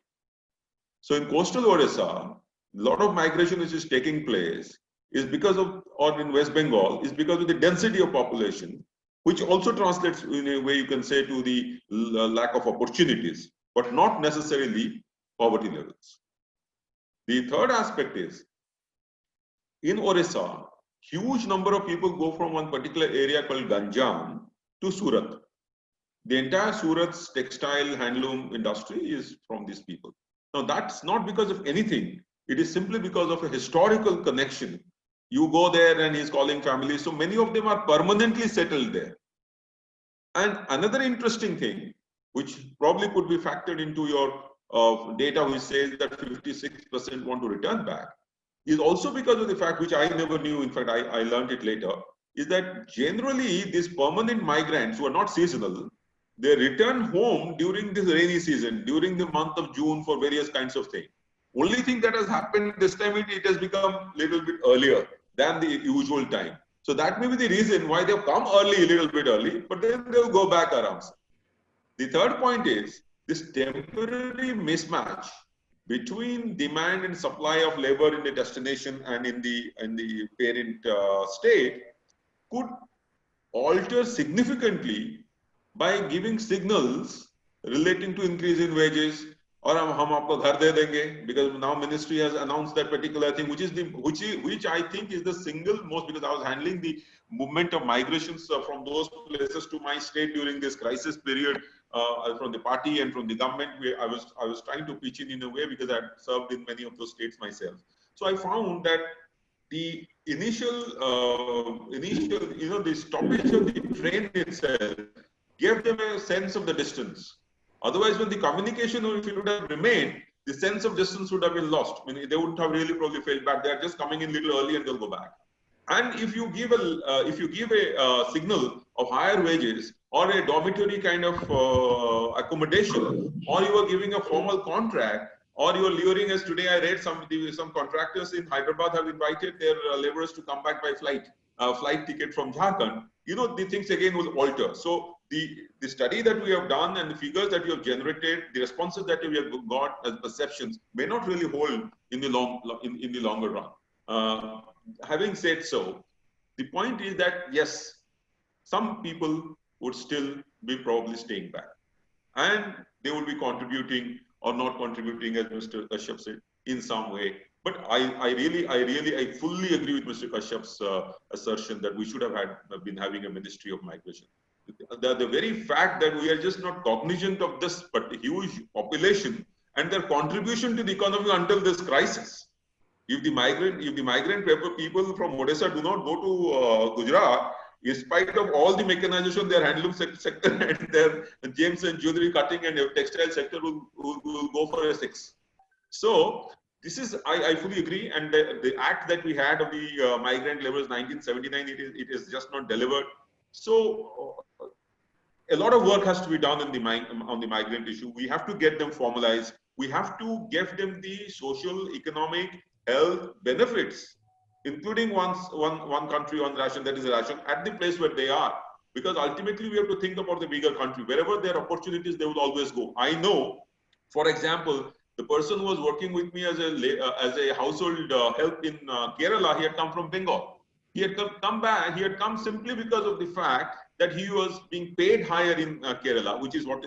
So in coastal Odisha, a lot of migration which is taking place is because of, or in West Bengal, is because of the density of population, which also translates in a way you can say to the lack of opportunities, but not necessarily poverty levels. The third aspect is, in Odisha, huge number of people go from one particular area called Ganjam to Surat. The entire Surat's textile handloom industry is from these people. Now that's not because of anything. It is simply because of a historical connection You go there and he's calling families. So many of them are permanently settled there. And another interesting thing, which probably could be factored into your data, which says that 56% want to return back, is also because of the fact, which I never knew, in fact, I learned it later, is that generally these permanent migrants who are not seasonal, they return home during this rainy season, during the month of June for various kinds of things. Only thing that has happened this time, it has become a little bit earlier than the usual time. So that may be the reason why they've come early, a little bit early, but then they'll go back around. The third point is this temporary mismatch between demand and supply of labor in the destination and in the parent state could alter significantly by giving signals relating to increase in wages, or hum aapko ghar de denge, because now ministry has announced that particular thing, which I think is the single most, because I was handling the movement of migrations from those places to my state during this crisis period, from the party and from the government. I was trying to pitch in a way, because I had served in many of those states myself. So I found that the initial, the stoppage of the train itself gave them a sense of the distance. Otherwise, when the communication, if it would have remained, the sense of distance would have been lost. I mean, they wouldn't have really probably felt bad. They are just coming in a little early and they'll go back. And if you give a signal of higher wages or a dormitory kind of accommodation, or you are giving a formal contract, or you are luring, as today I read some contractors in Hyderabad have invited their laborers to come back by flight ticket from Jharkhand. The things again will alter. So the study that we have done and the figures that we have generated, the responses that we have got as perceptions may not really hold in the longer run. Having said so, the point is that yes, some people would still be probably staying back, and they will be contributing or not contributing, as Mr. Kashyap said, in some way. But I fully agree with Mr. Kashyap's assertion that we should have been having a Ministry of Migration. The very fact that we are just not cognizant of this but huge population and their contribution to the economy until this crisis. If the migrant people from Odisha do not go to Gujarat, in spite of all the mechanization, their handloom sector and their gems and jewelry cutting and textile sector will go for a 6. So this is, I fully agree. And the act that we had of the migrant laborers 1979, it is just not delivered. So a lot of work has to be done on the migrant issue. We have to get them formalized. We have to give them the social, economic, health benefits, including one country, one ration, that is a ration, at the place where they are. Because ultimately we have to think about the bigger country. Wherever there are opportunities, they will always go. I know, for example, the person who was working with me as a household help in Kerala, he had come from Bengal. He had come back. He had come simply because of the fact that he was being paid higher in Kerala, which is what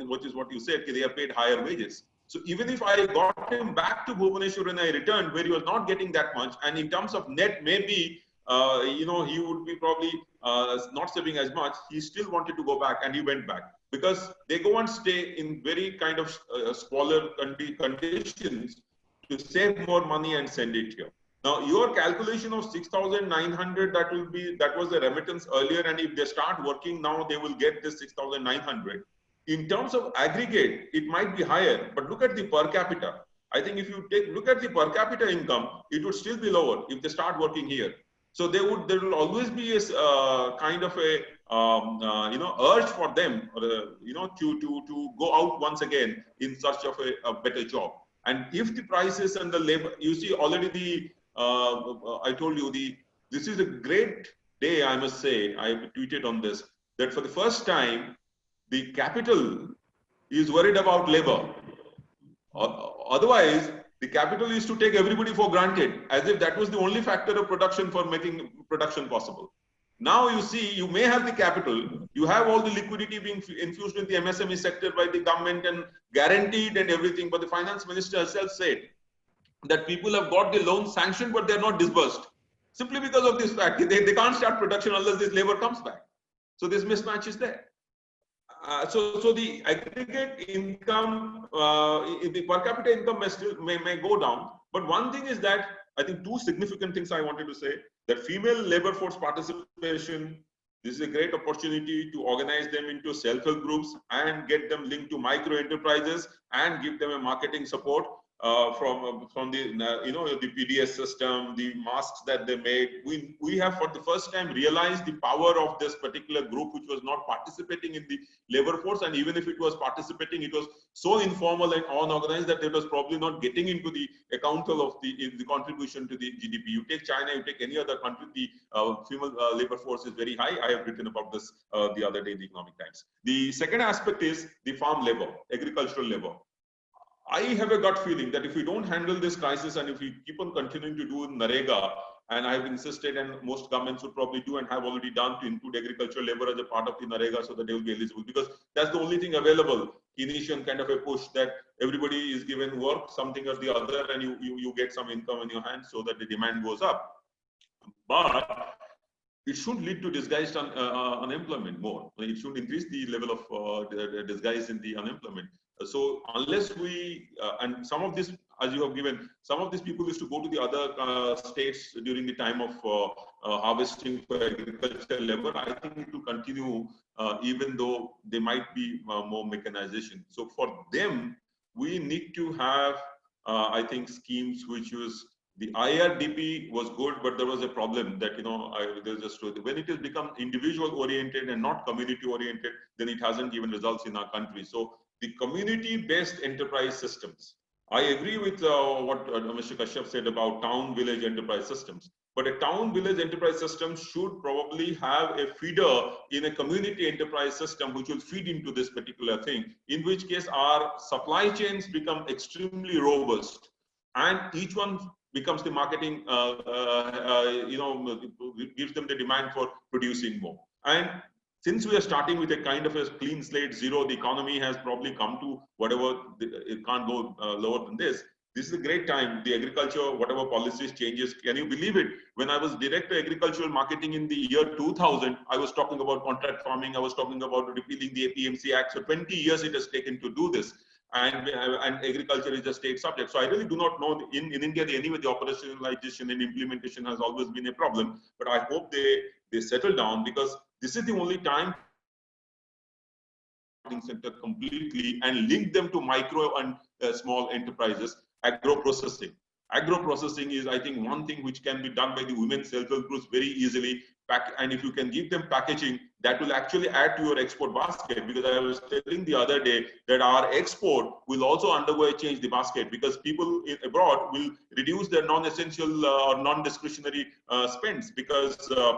you said. They are paid higher wages. So even if I got him back to Bhubaneswar and I returned, where he was not getting that much, and in terms of net, maybe he would be probably not saving as much. He still wanted to go back, and he went back, because they go and stay in very kind of smaller conditions to save more money and send it here. Now, your calculation of 6,900, that was the remittance earlier, and if they start working now, they will get this 6,900. In terms of aggregate, it might be higher, but look at the per capita. I think if you look at the per capita income, it would still be lower if they start working here. So there will always be a kind of a urge for them, to go out once again in search of a better job. And if the prices and the labor, you see already I told you this is a great day, I must say. I tweeted on this, that for the first time, the capital is worried about labor. Otherwise, the capital used to take everybody for granted, as if that was the only factor of production for making production possible. Now you see, you may have the capital, you have all the liquidity being infused in the MSME sector by the government and guaranteed and everything, but the finance minister herself said that people have got the loan sanctioned, but they're not disbursed. Simply because of this fact, they can't start production unless this labor comes back. So this mismatch is there. So the aggregate income, the per capita income may go down. But one thing is that I think two significant things I wanted to say, that female labor force participation, this is a great opportunity to organize them into self-help groups and get them linked to micro enterprises and give them a marketing support from the the PDS system, the masks that they made. We have for the first time realized the power of this particular group, which was not participating in the labor force, and even if it was participating, it was so informal and unorganized that it was probably not getting into the account of the contribution to the GDP. You take China, you take any other country, the female labor force is very high. I have written about this the other day in the Economic Times. The second aspect is the farm labor, agricultural labor. I have a gut feeling that if we don't handle this crisis and if we keep on continuing to do Narega, and I have insisted, and most governments would probably do and have already done, to include agricultural labor as a part of the Narega so that they will be eligible, because that's the only thing available. Keynesian kind of a push that everybody is given work, something or the other, and you get some income in your hands so that the demand goes up. But it should lead to disguised unemployment more. It should increase the level of disguise in the unemployment. So unless we, and some of this, as you have given, some of these people used to go to the other states during the time of harvesting for agricultural labor. I think it will continue even though there might be more mechanization. So for them, we need to have, I think, schemes which was, the IRDP was good, but there was a problem that, there's a story. When it has become individual oriented and not community oriented, then it hasn't given results in our country. So the community-based enterprise systems. I agree with what Mr. Kashyap said about town-village enterprise systems. But a town-village enterprise system should probably have a feeder in a community enterprise system which will feed into this particular thing, in which case our supply chains become extremely robust and each one becomes the marketing, gives them the demand for producing more. And since we are starting with a kind of a clean slate, zero, the economy has probably come to whatever, it can't go lower than this. This is a great time. The agriculture, whatever policies changes, can you believe it? When I was director of agricultural marketing in the year 2000, I was talking about contract farming. I was talking about repealing the APMC Act. So 20 years it has taken to do this. And agriculture is a state subject. So I really do not know, in India, anyway, the operationalization and implementation has always been a problem. But I hope they settle down, because this is the only time sector completely and link them to micro and small enterprises. Agro-processing. Agro-processing is, I think, one thing which can be done by the women self-help groups very easily. And if you can give them packaging, that will actually add to your export basket. Because I was telling the other day that our export will also undergo a change the basket, because people abroad will reduce their non-essential or non-discretionary spends, because the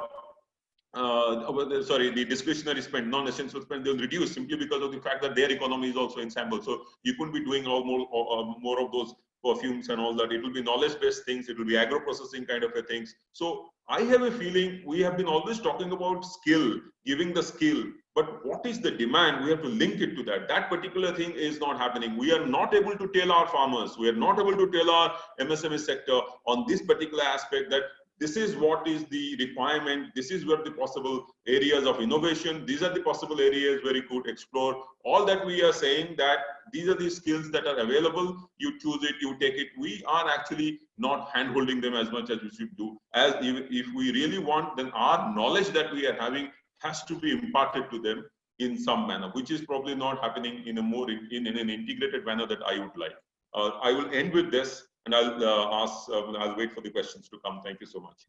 discretionary spend, non-essential spend, they'll reduce simply because of the fact that their economy is also ensemble. So you couldn't be doing more of those perfumes and all that. It will be knowledge-based things. It will be agro-processing kind of a things. So I have a feeling we have been always talking about skill, giving the skill, but what is the demand? We have to link it to that. That particular thing is not happening. We are not able to tell our farmers, we are not able to tell our MSME sector on this particular aspect that this is what is the requirement. This is where the possible areas of innovation. These are the possible areas where you could explore. All that we are saying that these are the skills that are available. You choose it, you take it. We are actually not hand-holding them as much as we should do. As if we really want, then our knowledge that we are having has to be imparted to them in some manner, which is probably not happening in an integrated manner that I would like. I will end with this. And I'll wait for the questions to come. Thank you so much.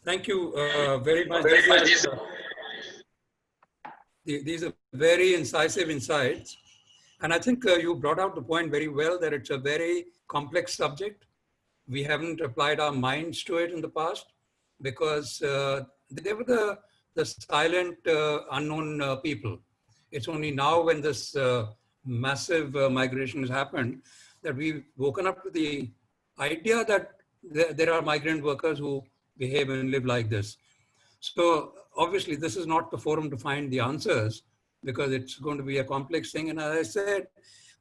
Thank you very much. These are very incisive insights. And I think you brought out the point very well that it's a very complex subject. We haven't applied our minds to it in the past because they were the silent, unknown people. It's only now when this massive migration has happened that we've woken up to the idea that there are migrant workers who behave and live like this. So obviously this is not the forum to find the answers because it's going to be a complex thing. And as I said,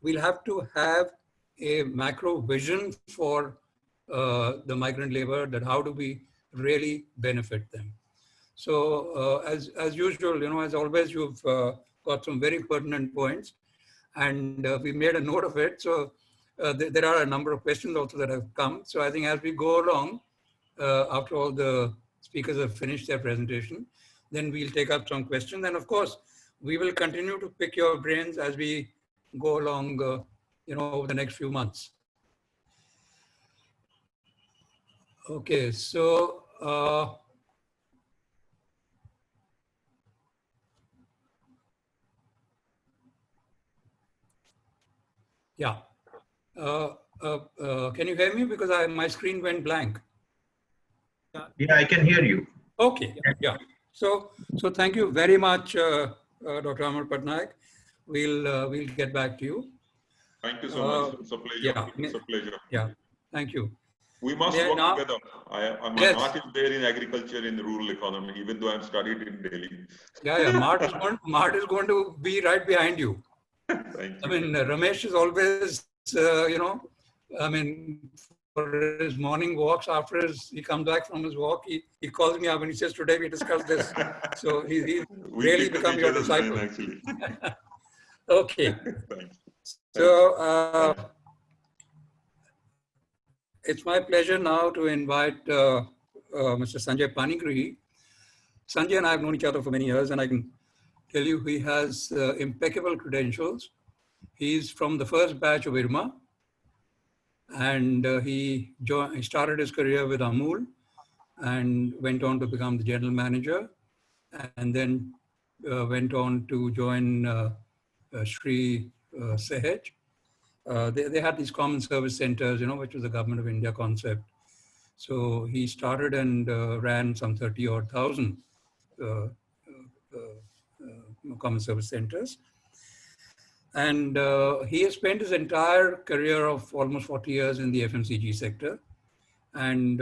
we'll have to have a macro vision for the migrant labor, that how do we really benefit them. So as usual, as always, you've got some very pertinent points. And we made a note of it. So there are a number of questions also that have come. So I think as we go along, after all the speakers have finished their presentation, then we'll take up some questions. And of course, we will continue to pick your brains as we go along, over the next few months. Okay, so yeah. Can you hear me? Because my screen went blank. Yeah, I can hear you. Okay, yeah. So thank you very much, Dr. Amar Patnaik. We'll get back to you. Thank you so much. It's a pleasure. Yeah, It's a pleasure. Yeah, thank you. We must Yeah, work now- together. My Yes. heart is there in agriculture, in the rural economy, even though I'm studied in Delhi. Yeah. Mart is going to be right behind you. Thank you. I mean, Ramesh is always, for his morning walks, he comes back from his walk, he calls me up and he says, today we discussed this. So he's We really picked up become each your other's disciple. brain, actually. Okay. Thanks. So it's my pleasure now to invite Mr. Sanjay Panigrihi. Sanjay and I have known each other for many years, and I can tell you he has impeccable credentials. He's from the first batch of IRMA, and he started his career with Amul and went on to become the general manager, and then went on to join Sri Sehaj. They had these common service centers, which was the Government of India concept. So he started and ran some 30,000 common service centers. And he has spent his entire career of almost 40 years in the FMCG sector. And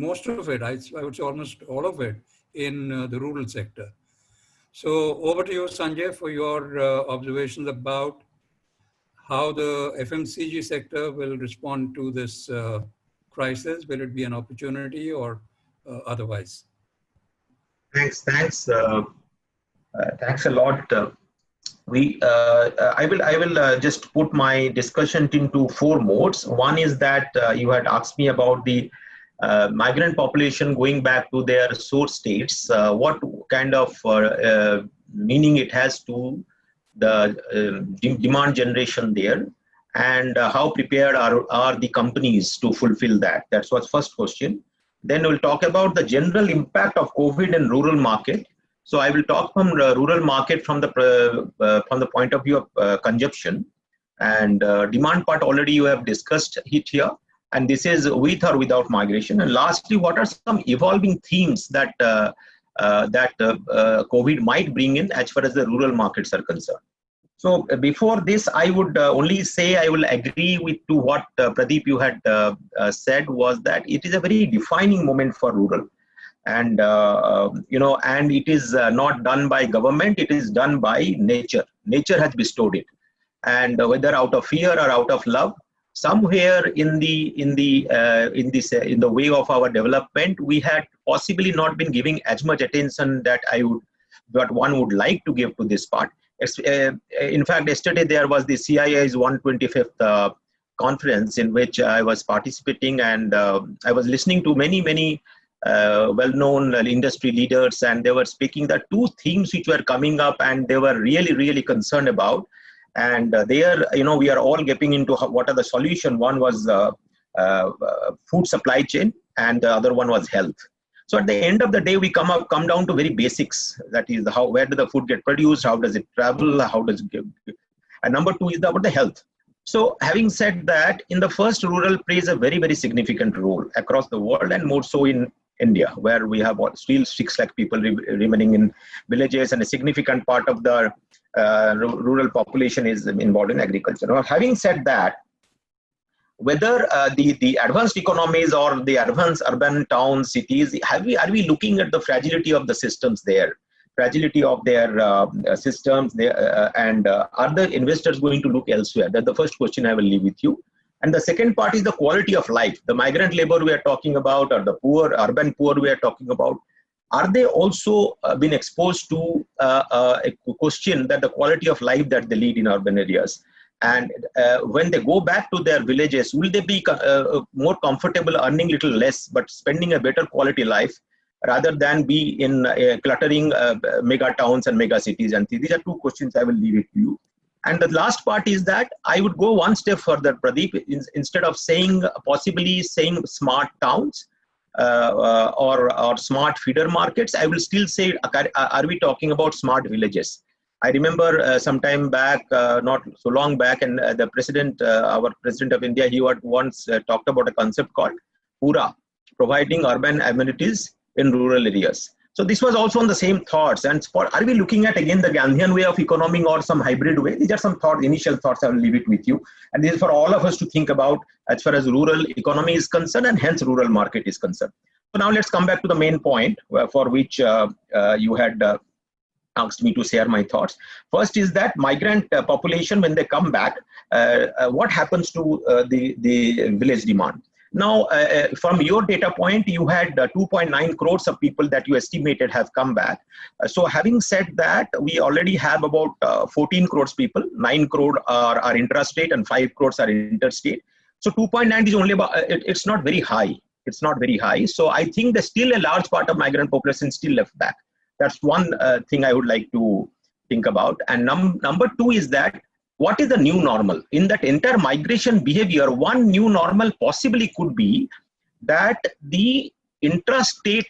most of it, I would say almost all of it, in the rural sector. So over to you, Sanjay, for your observations about how the FMCG sector will respond to this crisis. Will it be an opportunity or otherwise? Thanks a lot. I will just put my discussion into 4 modes. One is that you had asked me about the migrant population going back to their source states. What kind of meaning it has to the demand generation there, and how prepared are the companies to fulfill that? That was first question. Then we'll talk about the general impact of COVID in rural market. So I will talk from the rural market from the point of view of consumption, and demand part already you have discussed it here, and this is with or without migration. And lastly, what are some evolving themes that COVID might bring in as far as the rural markets are concerned? So before this, I would only say I will agree to what Pradeep you had said, was that it is a very defining moment for rural. And and it is not done by government, it is done by nature. Nature has bestowed it, and whether out of fear or out of love, somewhere in the way of our development, we had possibly not been giving as much attention that one would like to give to this part. In fact, yesterday there was the CII's 125th conference in which I was participating, and I was listening to many well-known industry leaders, and they were speaking the 2 themes which were coming up and they were really concerned about. And there, we are all getting into what are the solution. One was food supply chain, and the other one was health. So at the end of the day, we come down to very basics. That is, where does the food get produced? How does it travel? How does it get? And number 2 is about the health. So having said that, in the first, rural plays a very significant role across the world, and more so in India, where we have still 6 lakh people remaining in villages, and a significant part of the rural population is involved in agriculture. Now, having said that, whether the advanced economies or the advanced urban towns, cities, are we looking at the fragility of the systems there, fragility of their systems there, and are the investors going to look elsewhere? That's the first question I will leave with you. And the second part is the quality of life. The migrant labor we are talking about, or the poor, urban poor we are talking about, are they also been exposed to a question that the quality of life that they lead in urban areas? And when they go back to their villages, will they be more comfortable earning little less, but spending a better quality life rather than be in cluttering mega towns and mega cities? And these are two questions I will leave it to you. And the last part is that I would go one step further, Pradeep. Instead of saying, possibly saying smart towns or smart feeder markets, I will still say, are we talking about smart villages? I remember some time back, not so long back, and the president, our president of India, he once talked about a concept called PURA, providing urban amenities in rural areas. So this was also on the same thoughts. And are we looking at again the Gandhian way of economy or some hybrid way? These are some thoughts, initial thoughts. I will leave it with you. And this is for all of us to think about as far as rural economy is concerned and hence rural market is concerned. So now let's come back to the main point for which you had asked me to share my thoughts. First is that migrant population, when they come back, what happens to the village demand? Now, from your data point, you had 2.9 crores of people that you estimated have come back. So having said that, we already have about 14 crores people. 9 crore are intrastate and 5 crores are interstate. So 2.9 is only about, it's not very high. It's not very high. So I think there's still a large part of migrant population still left back. That's one thing I would like to think about. And number two is that, what is the new normal? In that entire migration behavior, one new normal possibly could be that the intrastate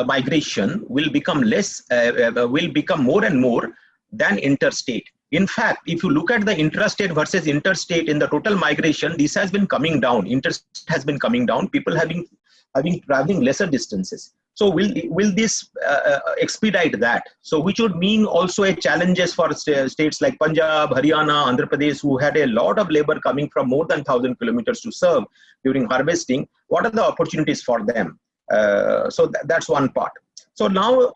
migration will become will become more and more than interstate. In fact, if you look at the intrastate versus interstate in the total migration, this has been coming down. Interstate has been coming down. People having traveling lesser distances. So will this expedite that? So which would mean also a challenges for states like Punjab, Haryana, Andhra Pradesh, who had a lot of labor coming from more than 1,000 kilometers to serve during harvesting. What are the opportunities for them? So that's one part. So now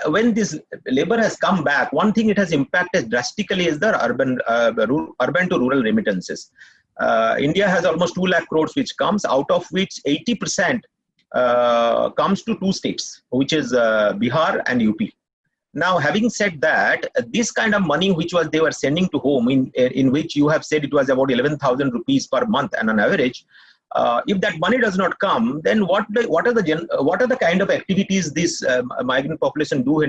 when this labor has come back, one thing it has impacted drastically is the urban to rural remittances. India has almost 2 lakh crores which comes, out of which 80% comes to 2 states, which is Bihar and UP. Now, having said that, this kind of money which they were sending to home, in which you have said it was about 11,000 rupees per month and on average, if that money does not come, then what are the kind of activities this migrant population do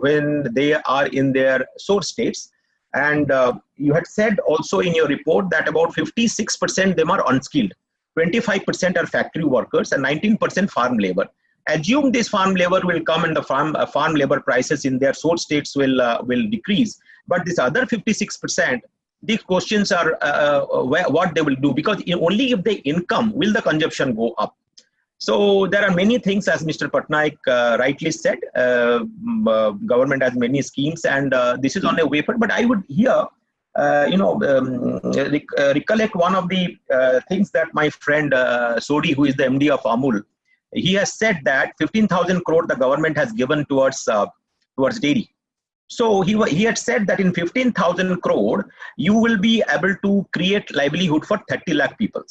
when they are in their source states? And you had said also in your report that about 56% them are unskilled. 25% are factory workers and 19% farm labor. Assume this farm labor will come and the farm labor prices in their source states will decrease. But this other 56%, these questions are what they will do, because only if the income will the consumption go up. So there are many things, as Mr. Patnaik rightly said. Government has many schemes, and this is on a wafer. But I would here recollect one of the things that my friend Sodi, who is the MD of Amul, he has said that 15,000 crore the government has given towards dairy. So he had said that in 15,000 crore you will be able to create livelihood for 30 lakh people,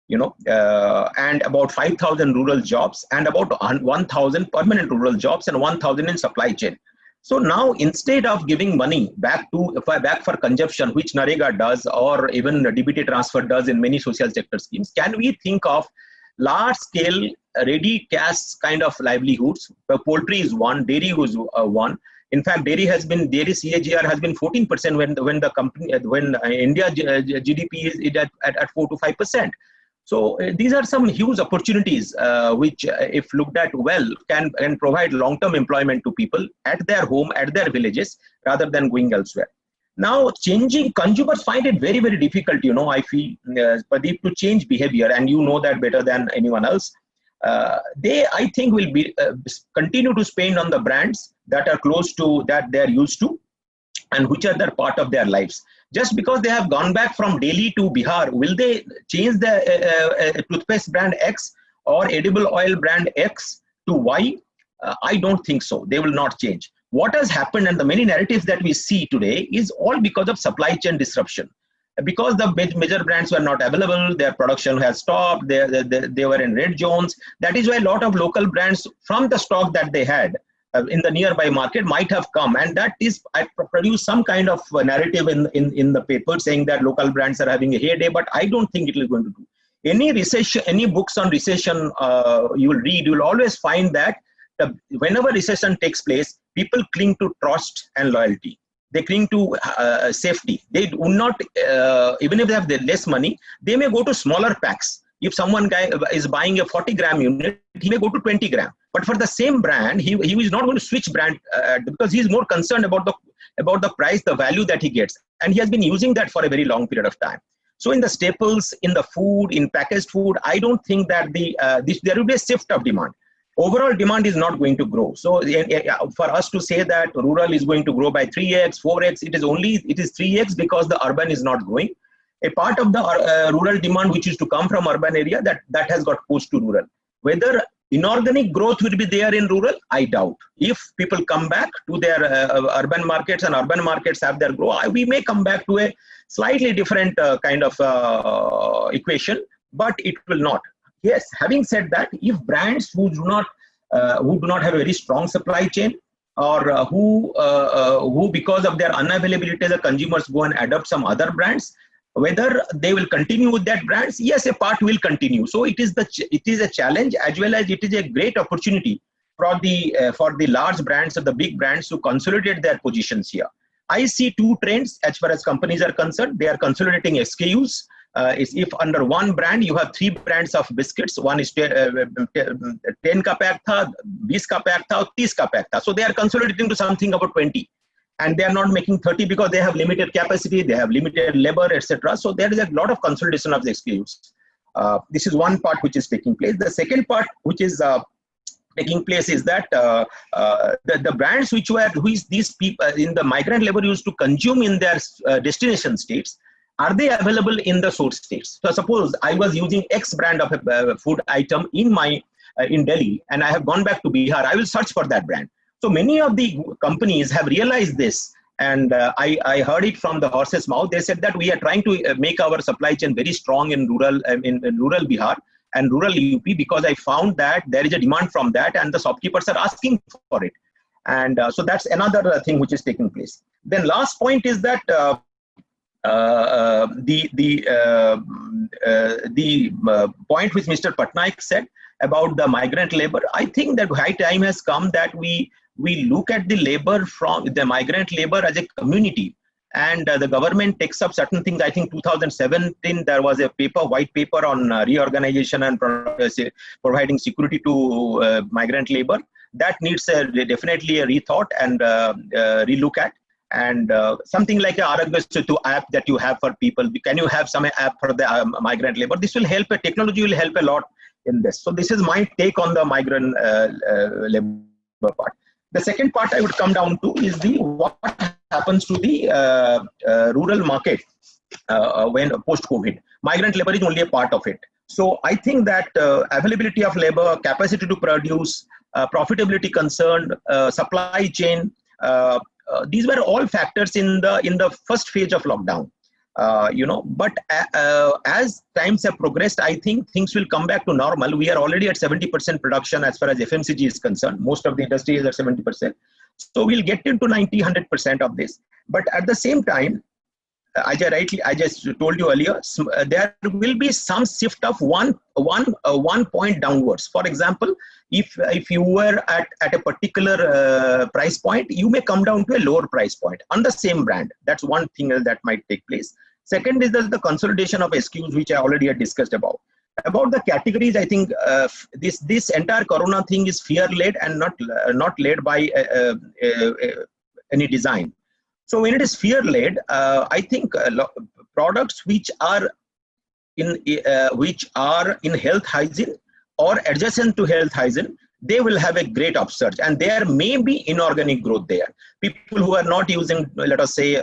and about 5,000 rural jobs and about 1,000 permanent rural jobs and 1,000 in supply chain. So now, instead of giving money back for consumption, which NREGA does, or even DBT transfer does in many social sector schemes, can we think of large-scale, ready cash kind of livelihoods? Poultry is one, dairy is one. In fact, dairy CAGR has been 14% when India GDP is at 4 to 5%. So these are some huge opportunities which, if looked at well, can provide long-term employment to people at their home, at their villages, rather than going elsewhere. Now, changing consumers find it very, very difficult. I feel, Pradeep, to change behavior, and you know that better than anyone else. They, I think, will be continue to spend on the brands that are close to that they are used to, and which are their part of their lives. Just because they have gone back from Delhi to Bihar, will they change the toothpaste brand X or edible oil brand X to Y? I don't think so. They will not change. What has happened, and the many narratives that we see today, is all because of supply chain disruption. Because the major brands were not available, their production has stopped, they were in red zones. That is why a lot of local brands, from the stock that they had, in the nearby market might have come, and that is I produce some kind of narrative in the paper saying that local brands are having a heyday, but I don't think it is going to do. Any recession, any books on recession you will read, you will always find that whenever recession takes place, people cling to trust and loyalty. They cling to safety. They do not, even if they have less money, they may go to smaller packs. If someone guy is buying a 40-gram unit, he may go to 20 gram. But for the same brand, he is not going to switch brand because he is more concerned about the price, the value that he gets, and he has been using that for a very long period of time. So in the staples, in the food, in packaged food, I don't think that there will be a shift of demand. Overall demand is not going to grow. So for us to say that rural is going to grow by 3x, 4x, it is 3x because the urban is not growing. A part of the rural demand which is to come from urban area that has got pushed to rural. Whether inorganic growth will be there in rural, I doubt. If people come back to their urban markets and urban markets have their growth, we may come back to a slightly different kind of equation, but it will not. Yes, having said that, if brands who do not have a very strong supply chain, or who because of their unavailability as a consumers go and adopt some other brands, whether they will continue with that brands, yes, a part will continue. So it is a challenge as well as it is a great opportunity for the large brands or the big brands to consolidate their positions here. I see two trends as far as companies are concerned. They are consolidating SKUs. If under one brand you have 3 brands of biscuits, one is 10 ka pack tha, 20 ka pack tha, 30 ka pack tha. So they are consolidating to something about 20. And they are not making 30 because they have limited capacity, they have limited labor, etc. So there is a lot of consolidation of the SKUs. This is one part which is taking place. The second part which is taking place is that the brands these people in the migrant labor used to consume in their destination states, are they available in the source states? So suppose I was using X brand of a food item in Delhi and I have gone back to Bihar, I will search for that brand. So many of the companies have realized this, and I heard it from the horse's mouth. They said that we are trying to make our supply chain very strong in rural Bihar and rural UP because I found that there is a demand from that and the shopkeepers are asking for it. And so that's another thing which is taking place. Then last point is that the point which Mr. Patnaik said about the migrant labor, I think that high time has come that we look at the labor from the migrant labor as a community, and the government takes up certain things. I think 2017 there was a white paper on reorganization and providing security to migrant labor. That needs definitely a rethought and relook at. And something like a Aragya Setu app that you have for people. Can you have some app for the migrant labor? This will help. Technology will help a lot in this. So this is my take on the migrant labor part. The second part I would come down to is what happens to the rural market when post-COVID. Migrant labor is only a part of it. So I think that availability of labor, capacity to produce, profitability concerned, supply chain, these were all factors in the first phase of lockdown. But as times have progressed, I think things will come back to normal. We are already at 70% production as far as FMCG is concerned. Most of the industry is at 70%. So we'll get into 90-100% of this. But at the same time, I just told you earlier, there will be some shift of one point downwards. For example, if you were at a particular price point, you may come down to a lower price point on the same brand. That's one thing that might take place. Second is the consolidation of SKUs, which I already had discussed about. About the categories, I think this entire Corona thing is fear-led and not led by any design. So when it is fear-led, I think products which are in health hygiene or adjacent to health hygiene, they will have a great upsurge, and there may be inorganic growth there. People who are not using, let us say,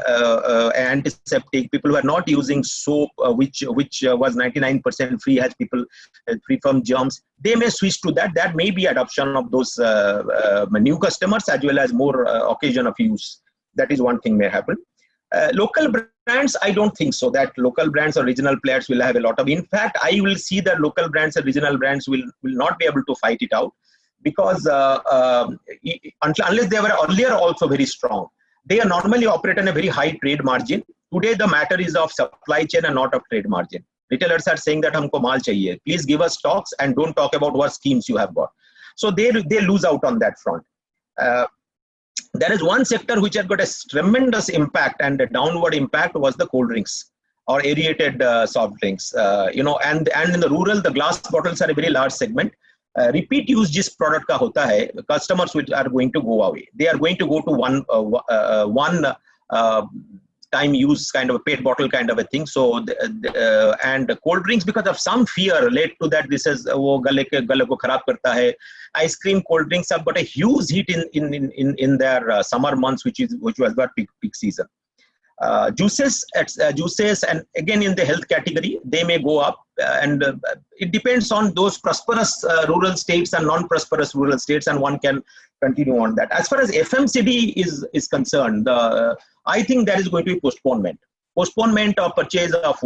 antiseptic, people who are not using soap, which was 99% free, has people free from germs, they may switch to that. That may be adoption of those new customers as well as more occasion of use. That is one thing may happen. Local brands, I don't think so that local brands or regional players will have a lot of. In fact, I will see that local brands and regional brands will not be able to fight it out. because unless they were earlier also very strong, they are normally operate on a very high trade margin. Today, the matter is of supply chain and not of trade margin. Retailers are saying that humko maal chahiye. Please give us stocks and don't talk about what schemes you have got. So they lose out on that front. There is one sector which had got a tremendous impact, and a downward impact was the cold drinks or aerated soft drinks. And in the rural, the glass bottles are a very large segment. Repeat use jis product ka hota hai, customers which are going to go away. They are going to go to one time use kind of a PET bottle kind of a thing. So and cold drinks, because of some fear led to that, this is wo gale ko kharab karta hai. Ice cream, cold drinks have got a huge hit in their summer months, which was got peak season. Juices, and again in the health category, they may go up, and it depends on those prosperous rural states and non-prosperous rural states, and one can continue on that. As far as FMCG is concerned, I think there is going to be postponement of purchase of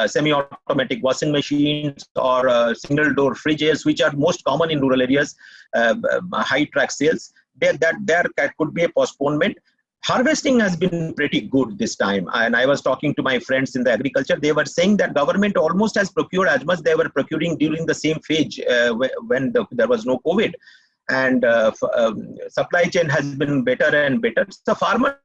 semi-automatic washing machines or single-door fridges, which are most common in rural areas, high track sales. There could be a postponement. Harvesting has been pretty good this time, and I was talking to my friends in the agriculture. They were saying that government almost has procured as much they were procuring during the same phase when there was no COVID, and supply chain has been better and better. So farmers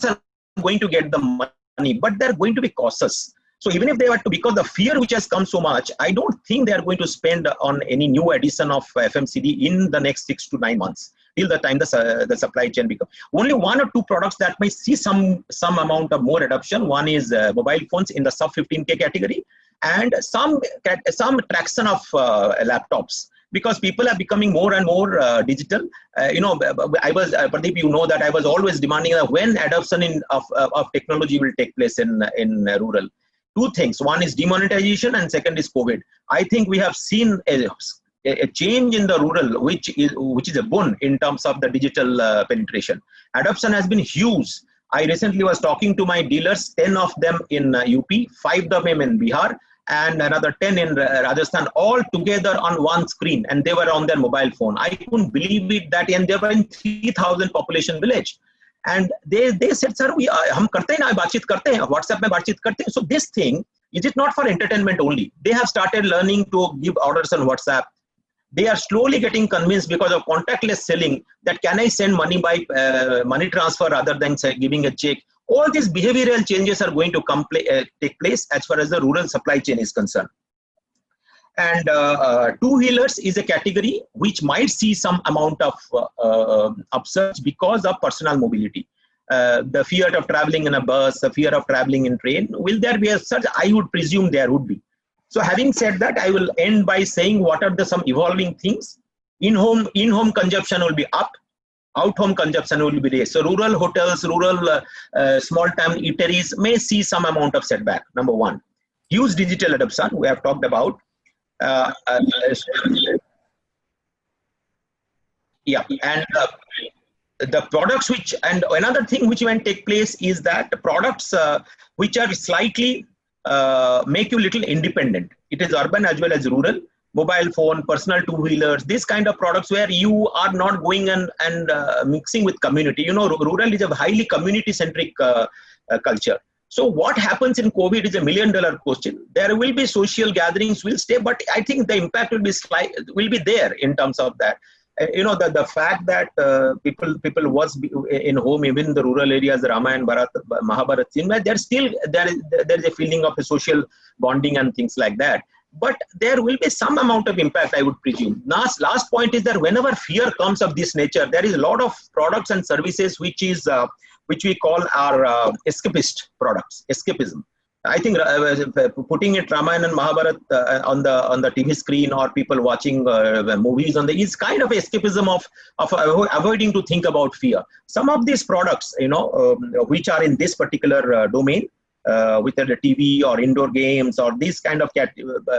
are going to get the money, but they're going to be cautious. So even if they were to, because the fear which has come so much, I don't think they are going to spend on any new addition of FMCG in the next 6 to 9 months, till the time the supply chain becomes. Only 1 or 2 products that may see some amount of more adoption. One is mobile phones in the sub 15K category, and some traction of laptops, because people are becoming more and more digital. I was Pradeep, you know that I was always demanding that when adoption of technology will take place in rural. 2 things: one is demonetization, and second is COVID. I think we have seen a change in the rural, which is a boon in terms of the digital penetration. Adoption has been huge. I recently was talking to my dealers, 10 of them in UP, 5 of them in Bihar, and another 10 in Rajasthan, all together on one screen, and they were on their mobile phone. I couldn't believe it, that, and they were in 3,000 population village. And they said, sir, hum karte hain na, baatcheet karte hain, WhatsApp mein baatcheet karte hain. So this thing, is it not for entertainment only? They have started learning to give orders on WhatsApp. They are slowly getting convinced, because of contactless selling, that can I send money by money transfer rather than giving a check. All these behavioral changes are going to take place as far as the rural supply chain is concerned. And two-wheelers is a category which might see some amount of upsurge because of personal mobility. The fear of traveling in a bus, the fear of traveling in train. Will there be a surge? I would presume there would be. So having said that, I will end by saying what are some evolving things. In-home consumption will be up. Out-home consumption will be raised. So rural hotels, rural small-town eateries may see some amount of setback, number 1. Huge digital adoption, we have talked about. And the products and another thing which will take place is that products which are slightly make you little independent. It is urban as well as rural. Mobile phone, personal two-wheelers, these kind of products where you are not going and mixing with community. Rural is a highly community-centric culture. So what happens in COVID is $1 million question. There will be social gatherings will stay, but I think the impact will be there in terms of that. The fact that people was in home, even in the rural areas, Ramayana, Mahabharata, there is a feeling of a social bonding and things like that. But there will be some amount of impact, I would presume. Last point is that whenever fear comes of this nature, there is a lot of products and services which we call our escapist products, escapism. I think putting it Ramayana and Mahabharata on the TV screen, or people watching movies is kind of escapism of avoiding to think about fear. Some of these products, which are in this particular domain, with the TV or indoor games or these kind of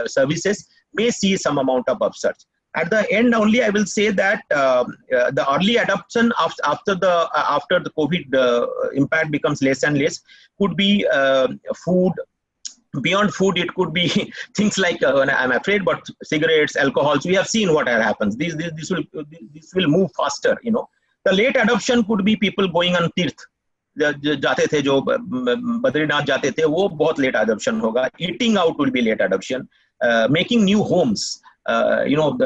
services, may see some amount of upsurge. At the end only, I will say that the early adoption after the COVID impact becomes less and less could be food, Beyond food, it could be things like, I'm afraid, but cigarettes, alcohols. We have seen what happens. This will move faster. You know, the late adoption could be people going on tirth. जाते थे जो बद्रीनाथ जाते थे वो बहुत late adoption होगा. Eating out will be late adoption. Making new homes, you know,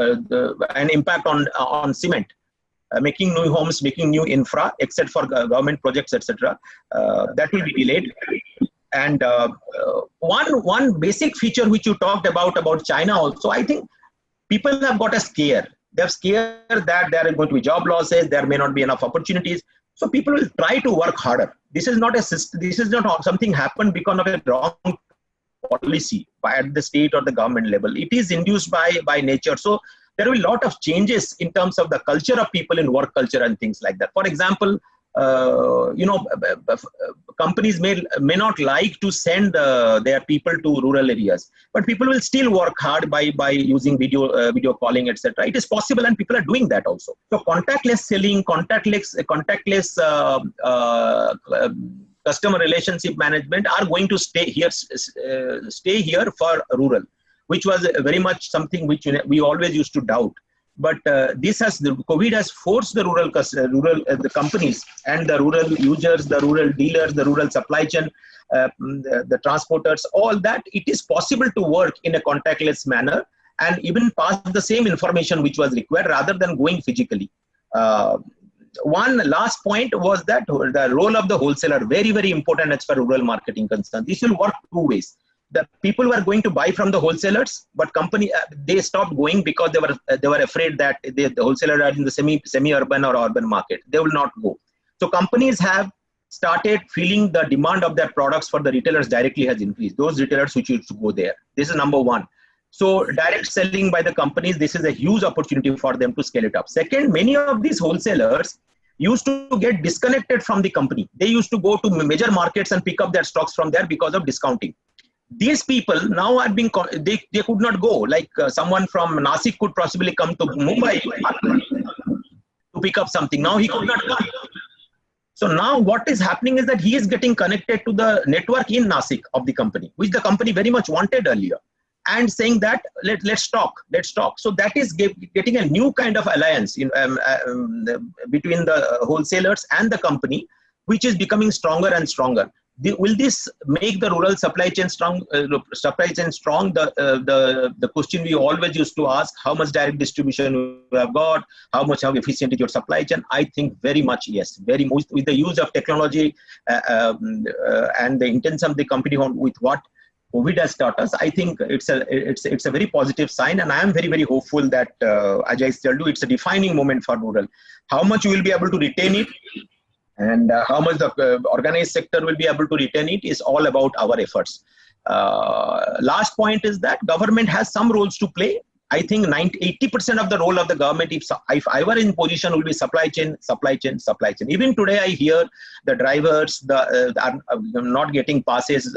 an impact on cement. Making new homes, making new infra, except for government projects, etc. That will be delayed. And one basic feature which you talked about China also, I think people have got a scare. They're scared that there are going to be job losses, there may not be enough opportunities. So people will try to work harder. This is not a system, this is not something happened because of a wrong policy at the state or the government level. It is induced by nature. So there will be a lot of changes in terms of the culture of people in work culture and things like that. For example, you know, companies may not like to send their people to rural areas, but people will still work hard by using video calling, etc. It is possible, and people are doing that also. So contactless selling, contactless customer relationship management are going to stay here for rural, which was very much something which we always used to doubt. But COVID has forced the the companies and the rural users, the rural dealers, the rural supply chain, the transporters, all that. It is possible to work in a contactless manner and even pass the same information which was required rather than going physically. One last point was that the role of the wholesaler, very, very important as far as rural marketing concerned. This will work two ways. The people were going to buy from the wholesalers, but they stopped going because they were afraid that the wholesalers are in the semi-urban or urban market. They will not go. So companies have started feeling the demand of their products for the retailers directly has increased. Those retailers which used to go there. This is number one. So direct selling by the companies, this is a huge opportunity for them to scale it up. Second, many of these wholesalers used to get disconnected from the company. They used to go to major markets and pick up their stocks from there because of discounting. These people now are being, they could not go. Like someone from Nasik could possibly come to Mumbai to pick up something. Now he could not come. So now what is happening is that he is getting connected to the network in Nasik of the company, which the company very much wanted earlier, and saying that let's talk. So that is getting a new kind of alliance between the wholesalers and the company, which is becoming stronger and stronger. Will this make the rural supply chain strong? The question we always used to ask: how much direct distribution you have got? How efficient is your supply chain? I think very much yes. Very much with the use of technology and the intents of the company with what COVID has taught us. I think it's a very positive sign, and I am very, very hopeful that Ajay told you it's a defining moment for rural. How much you will be able to retain it, and how much the organized sector will be able to retain it is all about our efforts. Last point is that government has some roles to play. I think 80% of the role of the government, if I were in position, will be supply chain. Even today, I hear the drivers are not getting passes.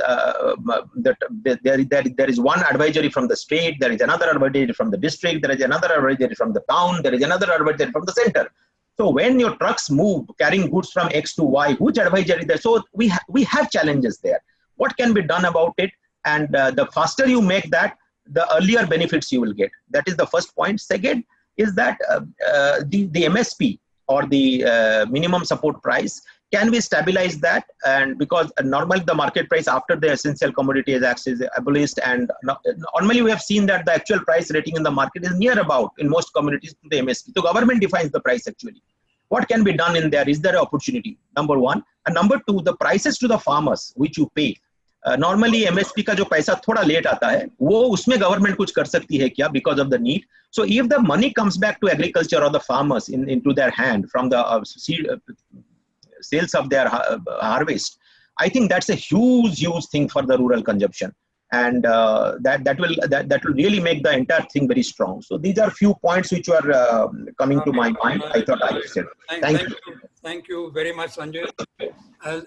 There is one advisory from the state, there is another advisory from the district, there is another advisory from the town, there is another advisory from the center. So when your trucks move carrying goods from X to Y, which advisory there? So we have challenges there. What can be done about it? And the faster you make that, the earlier benefits you will get. That is the first point. Second is that the MSP or the minimum support price, can we stabilize that? And because normally the market price after the essential commodity is abolished, and normally we have seen that the actual price rating in the market is near about in most communities to the MSP. So government defines the price actually. What can be done in there? Is there an opportunity? Number one. And number two, the prices to the farmers which you pay. Normally MSP का जो पैसा थोड़ा late आता है, वो उसमें government कुछ कर सकती है क्या because of the need? So if the money comes back to agriculture or the farmers into their hand from the sales of their harvest, I think that's a huge thing for the rural consumption, and that will really make the entire thing very strong. So these are few points which were coming to my mind. I thought I said. Thank you very much, Sanjay.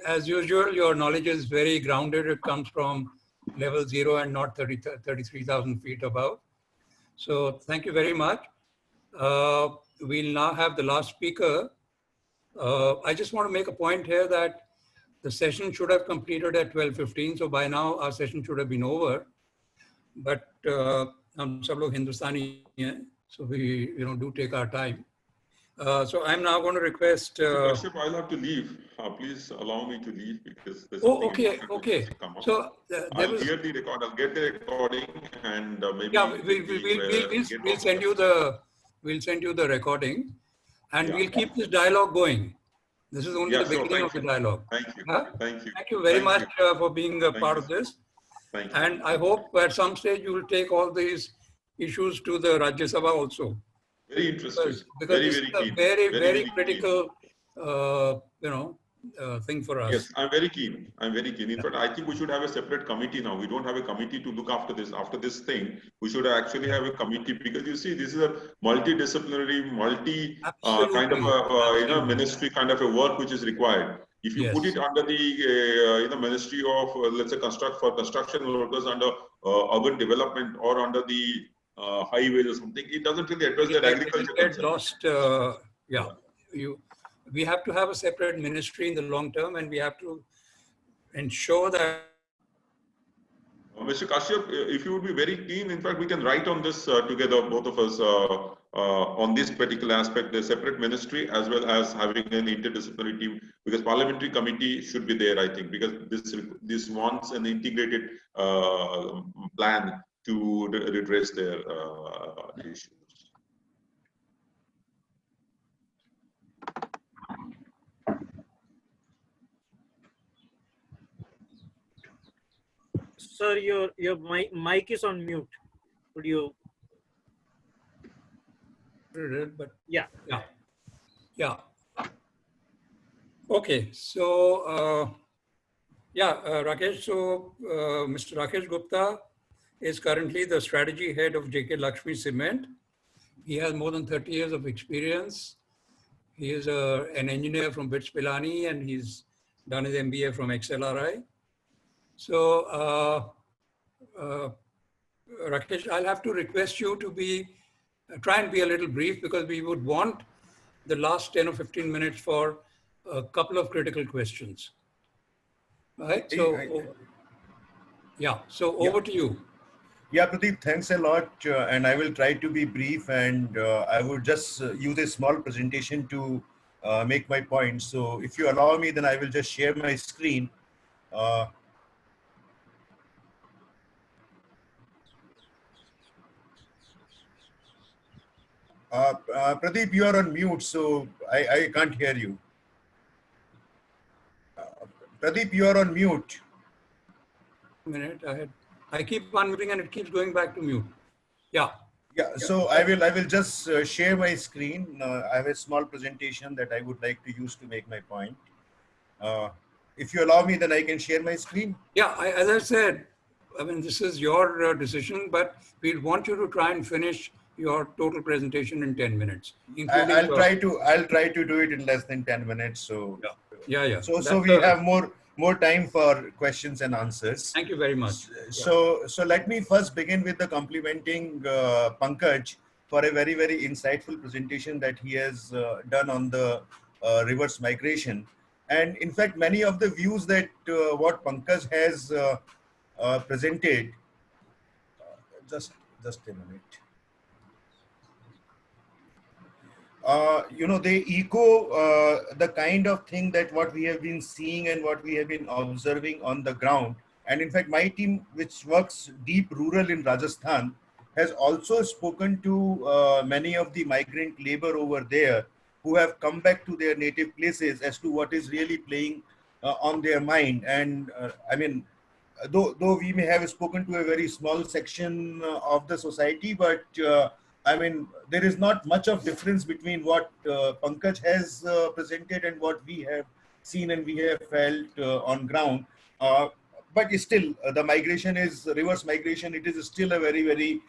As usual, your knowledge is very grounded. It comes from level 0 and not 33,000 feet above. So thank you very much. We'll now have the last speaker. I just want to make a point here that the session should have completed at 12:15. So by now our session should have been over. But हम सब लोग हिंदुस्तानी हैं, so we do take our time. So I'm now going to request. Kashyap, I'll have to leave. Please allow me to leave because there's okay. Come up. So I'll hear the record. I'll get the recording and maybe. Yeah, we'll send you the recording, and we'll keep this dialogue going. This is only the beginning of the dialogue. Thank you. Huh? Thank you. Thank you very much for being a part of this. Thank you. And I hope at some stage you will take all these issues to the Rajya Sabha also. Very interesting. Because Very, this very is a keen. very keen. critical, thing for us. Yes, I'm very keen. In fact, I think we should have a separate committee now. We don't have a committee to look after this. After this thing, we should actually have a committee because you see, this is a multidisciplinary, kind of a ministry kind of a work which is required. If you put it under the Ministry of let's say construction workers, under urban development, or under the highways or something, it doesn't really address their agriculture. Get lost. We have to have a separate ministry in the long term, and we have to ensure that. Mr. Kashyap, if you would be very keen, in fact, we can write on this together, both of us, on this particular aspect, the separate ministry as well as having an interdisciplinary team, because parliamentary committee should be there, I think, because this wants an integrated plan to redress their issues. Sir, your mic is on mute. Would you? But yeah. Okay, so Rakesh. So Mr. Rakesh Gupta is currently the strategy head of JK Lakshmi Cement. He has more than 30 years of experience. He is an engineer from BITS Pilani, and he's done his MBA from XLRI. So, Rakesh, I'll have to request you to try and be a little brief, because we would want the last 10 or 15 minutes for a couple of critical questions. Right? So, over to you. Yeah, Pradeep, thanks a lot. And I will try to be brief, and I would just use a small presentation to make my point. So if you allow me, then I will just share my screen. Pradeep, you are on mute, so I can't hear you. Pradeep, you are on mute. A minute, I keep unmuting and it keeps going back to mute. Yeah. So I will just share my screen. I have a small presentation that I would like to use to make my point. If you allow me, then I can share my screen. Yeah, as I said, I mean, this is your decision, but we want you to try and finish your total presentation in 10 minutes. I'll try to do it in less than 10 minutes. So yeah. So we have more time for questions and answers. Thank you very much. So let me first begin with the complimenting Pankaj for a very, very insightful presentation that he has done on the reverse migration. And in fact, many of the views that what Pankaj has presented, just a minute. They echo the kind of thing that what we have been seeing and what we have been observing on the ground. And in fact, my team, which works deep rural in Rajasthan, has also spoken to many of the migrant labor over there who have come back to their native places as to what is really playing on their mind. And I mean, though we may have spoken to a very small section of the society, but I mean, there is not much of difference between what Pankaj has presented and what we have seen and we have felt on ground. But still, the reverse migration, it is still a very, very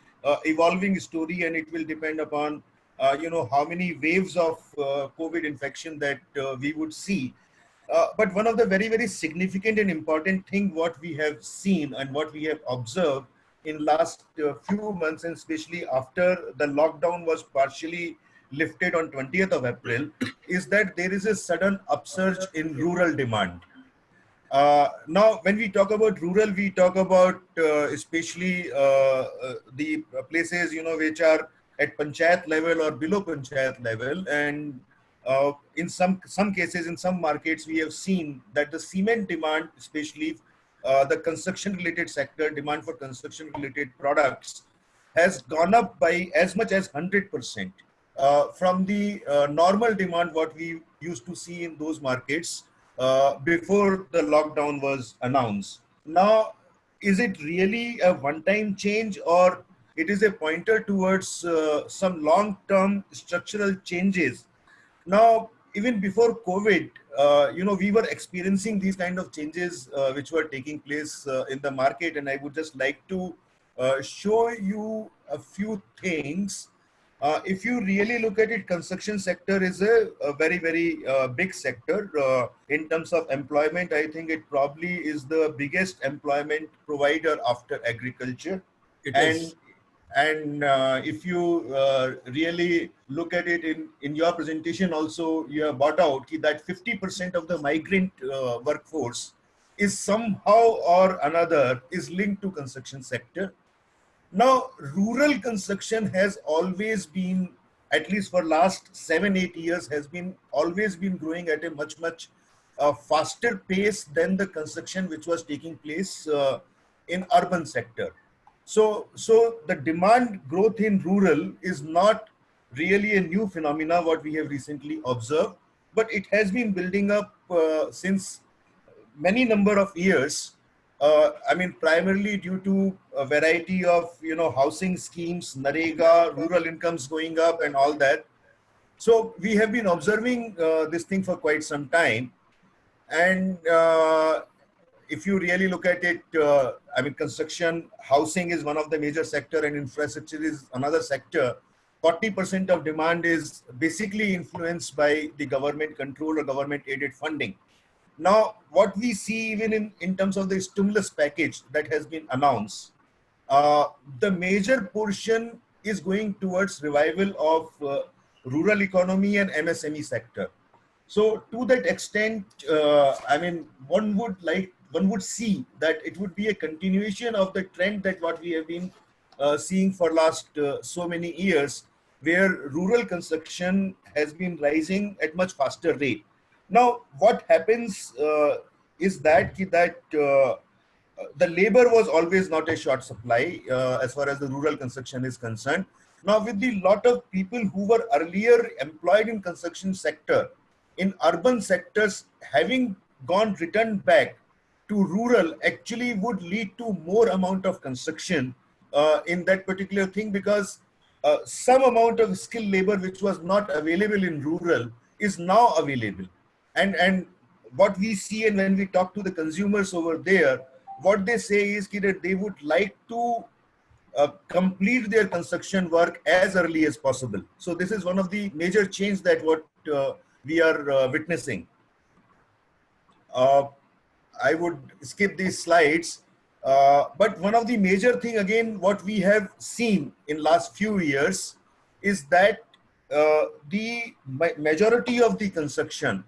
evolving story, and it will depend upon, how many waves of COVID infection that we would see. But one of the very, very significant and important thing what we have seen and what we have observed in last few months, and especially after the lockdown was partially lifted on 20th of April, is that there is a sudden upsurge in rural demand. Now, when we talk about rural, we talk about especially the places, which are at panchayat level or below panchayat level. And in some cases, in some markets, we have seen that the cement demand, especially the construction-related sector, demand for construction-related products, has gone up by as much as 100% from the normal demand what we used to see in those markets before the lockdown was announced. Now, is it really a one-time change, or it is a pointer towards some long-term structural changes? Now, even before COVID, we were experiencing these kind of changes which were taking place in the market, and I would just like to show you a few things. If you really look at it, construction sector is a very, very big sector in terms of employment. I think it probably is the biggest employment provider after agriculture. It and is. and if you really look at it in your presentation also, you have brought out that 50% of the migrant workforce is somehow or another is linked to construction sector. Now, rural construction has always been, at least for last 7-8 years, has been always been growing at a much faster pace than the construction which was taking place in urban sector. So the demand growth in rural is not really a new phenomena what we have recently observed, but it has been building up since many number of years. I mean, primarily due to a variety of housing schemes, Narega, rural incomes going up, and all that. So we have been observing this thing for quite some time, and if you really look at it, I mean, construction, housing is one of the major sector, and infrastructure is another sector. 40% of demand is basically influenced by the government control or government aided funding. Now, what we see even in terms of the stimulus package that has been announced, the major portion is going towards revival of rural economy and MSME sector. So to that extent, I mean, one would see that it would be a continuation of the trend that what we have been seeing for last so many years, where rural construction has been rising at much faster rate. Now, what happens is that the labor was always not a short supply as far as the rural construction is concerned. Now, with the lot of people who were earlier employed in construction sector, in urban sectors having gone returned back to rural, actually would lead to more amount of construction in that particular thing, because some amount of skilled labor which was not available in rural is now available. And what we see, and when we talk to the consumers over there, what they say is that they would like to complete their construction work as early as possible. So this is one of the major change that what we are witnessing. I would skip these slides, but one of the major thing again what we have seen in last few years is that the majority of the construction,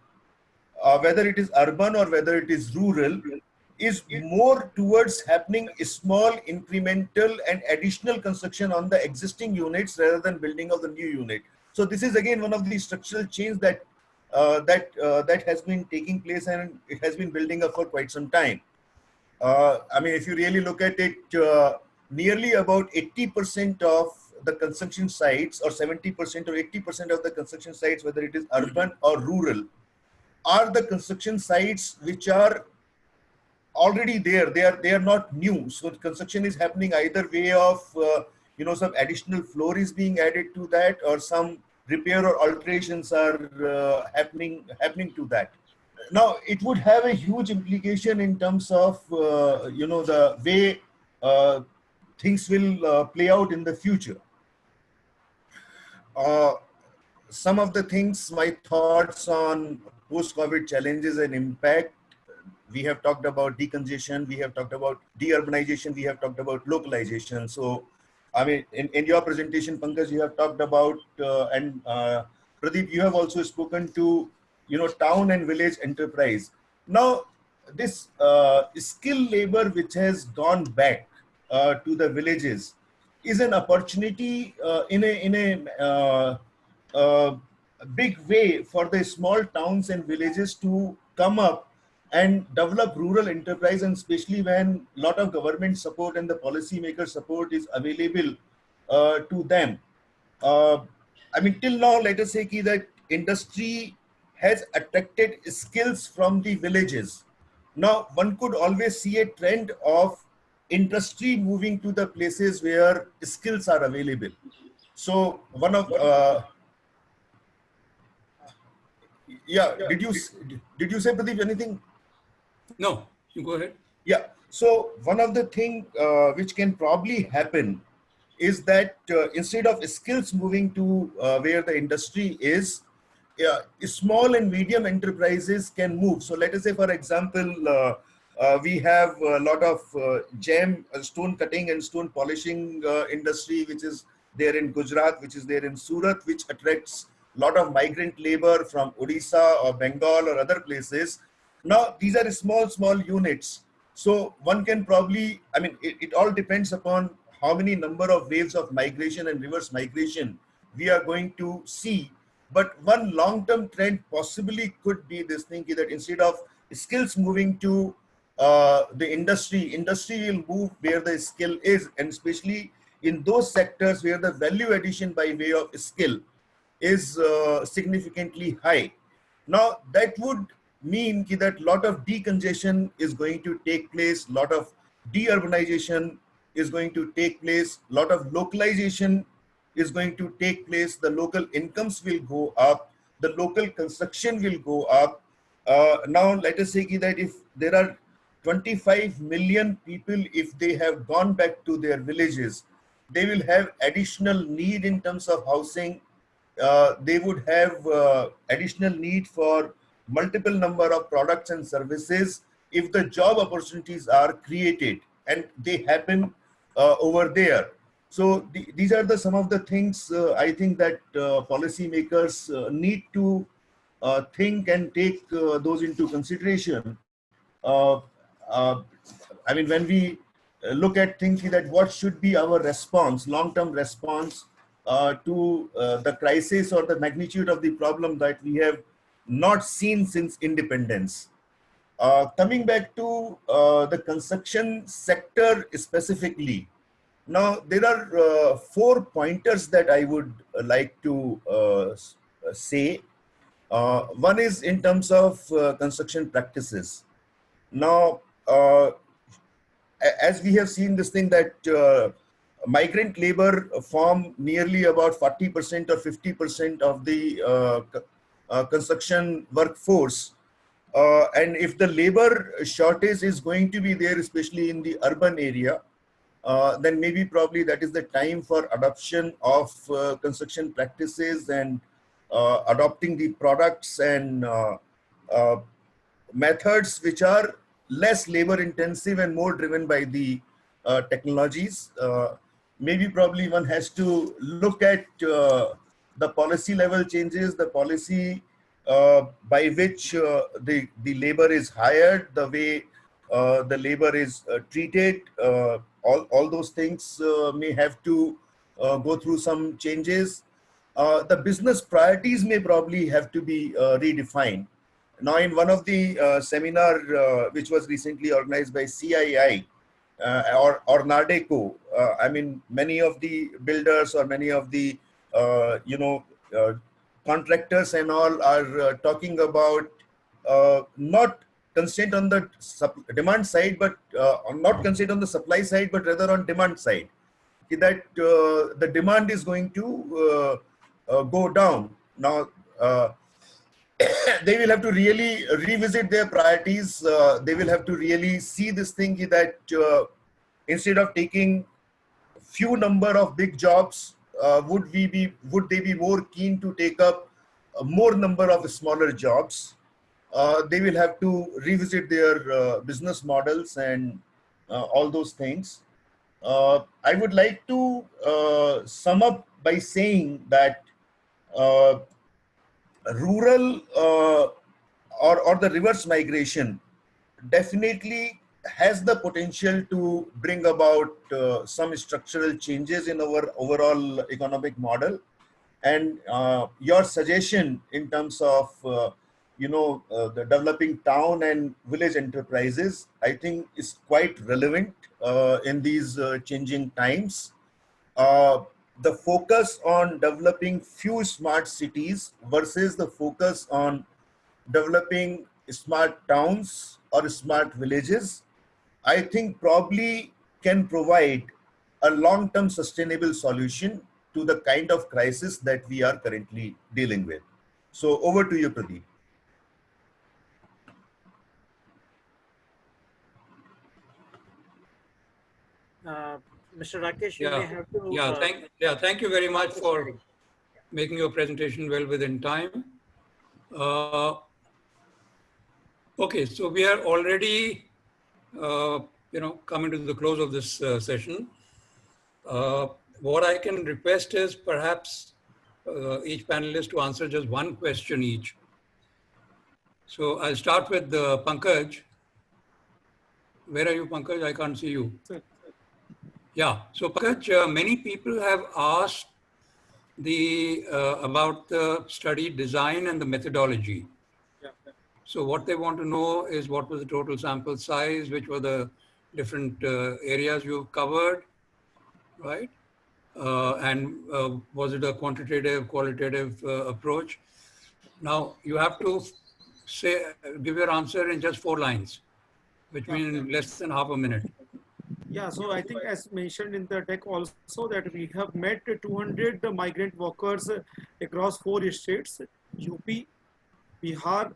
whether it is urban or whether it is rural, is more towards happening small, incremental, and additional construction on the existing units rather than building of the new unit. So this is again one of the structural change that that has been taking place, and it has been building up for quite some time. I mean, if you really look at it, nearly about 80% of the construction sites, or 70% or 80% of the construction sites, whether it is urban or rural, are the construction sites which are already there. They are not new. So construction is happening either way of some additional floor is being added to that, or some repair or alterations are happening to that. Now, it would have a huge implication in terms of the way things will play out in the future. Some of the things, my thoughts on post-COVID challenges and impact. We have talked about decongestion, we have talked about deurbanization, we have talked about localization. So, I mean, in your presentation, Pankaj, you have talked about, and Pradeep, you have also spoken to, town and village enterprise. Now, this skill labor which has gone back to the villages is an opportunity in a big way for the small towns and villages to come up and develop rural enterprise, and especially when a lot of government support and the policymaker support is available to them. uh, I mean, till now, let us say that industry has attracted skills from the villages. Now, one could always see a trend of industry moving to the places where skills are available. So, one of yeah, did you say, Pradeep, anything? No, you go ahead. Yeah. So one of the thing which can probably happen is that instead of skills moving to where the industry is, small and medium enterprises can move. So let us say, for example, we have a lot of gem, stone cutting and stone polishing industry, which is there in Gujarat, which is there in Surat, which attracts a lot of migrant labor from Odisha or Bengal or other places. Now, these are small units. So one can probably, I mean, it all depends upon how many number of waves of migration and reverse migration we are going to see. But one long-term trend possibly could be this thing that instead of skills moving to the industry will move where the skill is, and especially in those sectors where the value addition by way of skill is significantly high. Now, that would mean that lot of decongestion is going to take place, lot of deurbanization is going to take place, lot of localization is going to take place, the local incomes will go up, the local construction will go up. Now, let us say that if there are 25 million people, if they have gone back to their villages, they will have additional need in terms of housing. They would have additional need for multiple number of products and services if the job opportunities are created, and they happen over there. So these are some of the things I think that policymakers need to think and take those into consideration. Uh, uh, I mean, when we look at thinking that what should be our response, long-term response to the crisis or the magnitude of the problem that we have not seen since independence. Coming back to the construction sector specifically, now there are 4 pointers that I would like to say. One is in terms of construction practices. Now, as we have seen this thing that migrant labor form nearly about 40% or 50% of the construction workforce. And if the labor shortage is going to be there, especially in the urban area, then maybe probably that is the time for adoption of construction practices and adopting the products and uh, methods which are less labor intensive and more driven by the technologies. Maybe probably one has to look at the policy level changes, the policy by which the labor is hired, the way the labor is treated, all those things may have to go through some changes. The business priorities may probably have to be redefined. Now, in one of the seminar which was recently organized by CII or NADECO, I mean, many of the builders or many of the contractors and all are talking about not constraint on the demand side, but not constraint on the supply side, but rather on demand side. That the demand is going to go down. Now, they will have to really revisit their priorities. They will have to really see this thing that instead of taking few number of big jobs, would they be more keen to take up a more number of smaller jobs? They will have to revisit their business models and all those things. I would like to sum up by saying that rural or the reverse migration definitely has the potential to bring about some structural changes in our overall economic model. And your suggestion in terms of the developing town and village enterprises, I think is quite relevant in these changing times. uh, the focus on developing few smart cities versus the focus on developing smart towns or smart villages, I think probably can provide a long-term sustainable solution to the kind of crisis that we are currently dealing with. So over to you, Pradeep. Mr. Rakesh, you may have to. Thank you very much start the for sharing. making your presentation well within time. Uh, okay, so we are already, coming to the close of this session. What I can request is perhaps each panelist to answer just one question each. So I'll start with Pankaj. Where are you, Pankaj? I can't see you. Sir. Yeah. So Pankaj, many people have asked about the study design and the methodology. Yeah. So what they want to know is what was the total sample size, which were the different areas you've covered, right? And was it a quantitative, qualitative approach? Now you have to give your answer in just 4 lines, which means less than half a minute. Yeah, so I think as mentioned in the deck also that we have met 200 migrant workers across 4 states, UP, Bihar,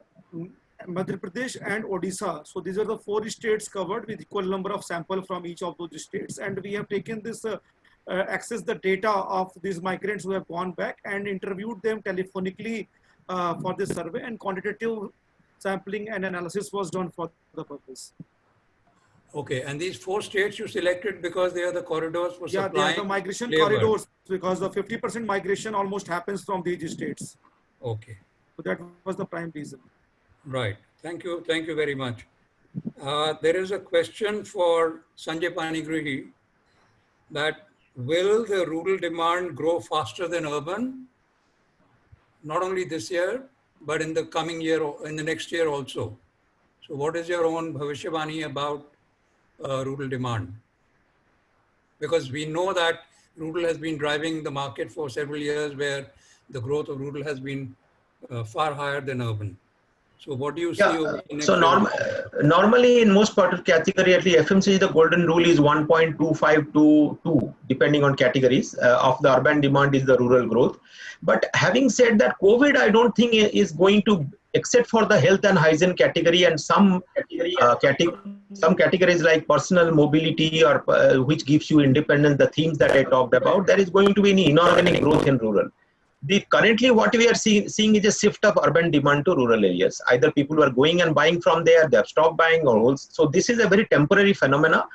Madhya Pradesh and Odisha. So these are the 4 states covered with equal number of sample from each of those states. And we have taken this, access the data of these migrants who have gone back and interviewed them telephonically for this survey, and quantitative sampling and analysis was done for the purpose. Okay, and these 4 states you selected because they are the corridors for supplying. Yeah, they are the migration labor. corridors because the 50% migration almost happens from these states. Okay. So that was the prime reason. Right. Thank you very much. There is a question for Sanjay Panigrihi that will the rural demand grow faster than urban? Not only this year, but in the coming year, or in the next year also. So what is your own bhavishyavani about rural demand? Because we know that rural has been driving the market for several years, where the growth of rural has been far higher than urban. So what do you see over the next so normally in most product category, at least FMCG, the golden rule is 1.25 to 2, depending on categories. Of the urban demand is the rural growth. But having said that, COVID, I don't think is going to, except for the health and hygiene category and some categories like personal mobility or which gives you independence, the themes that I talked about, there is going to be any inorganic growth in rural. Currently what we are seeing is a shift of urban demand to rural areas. Either people are going and buying from there, they have stopped buying, or so this is a very temporary phenomena.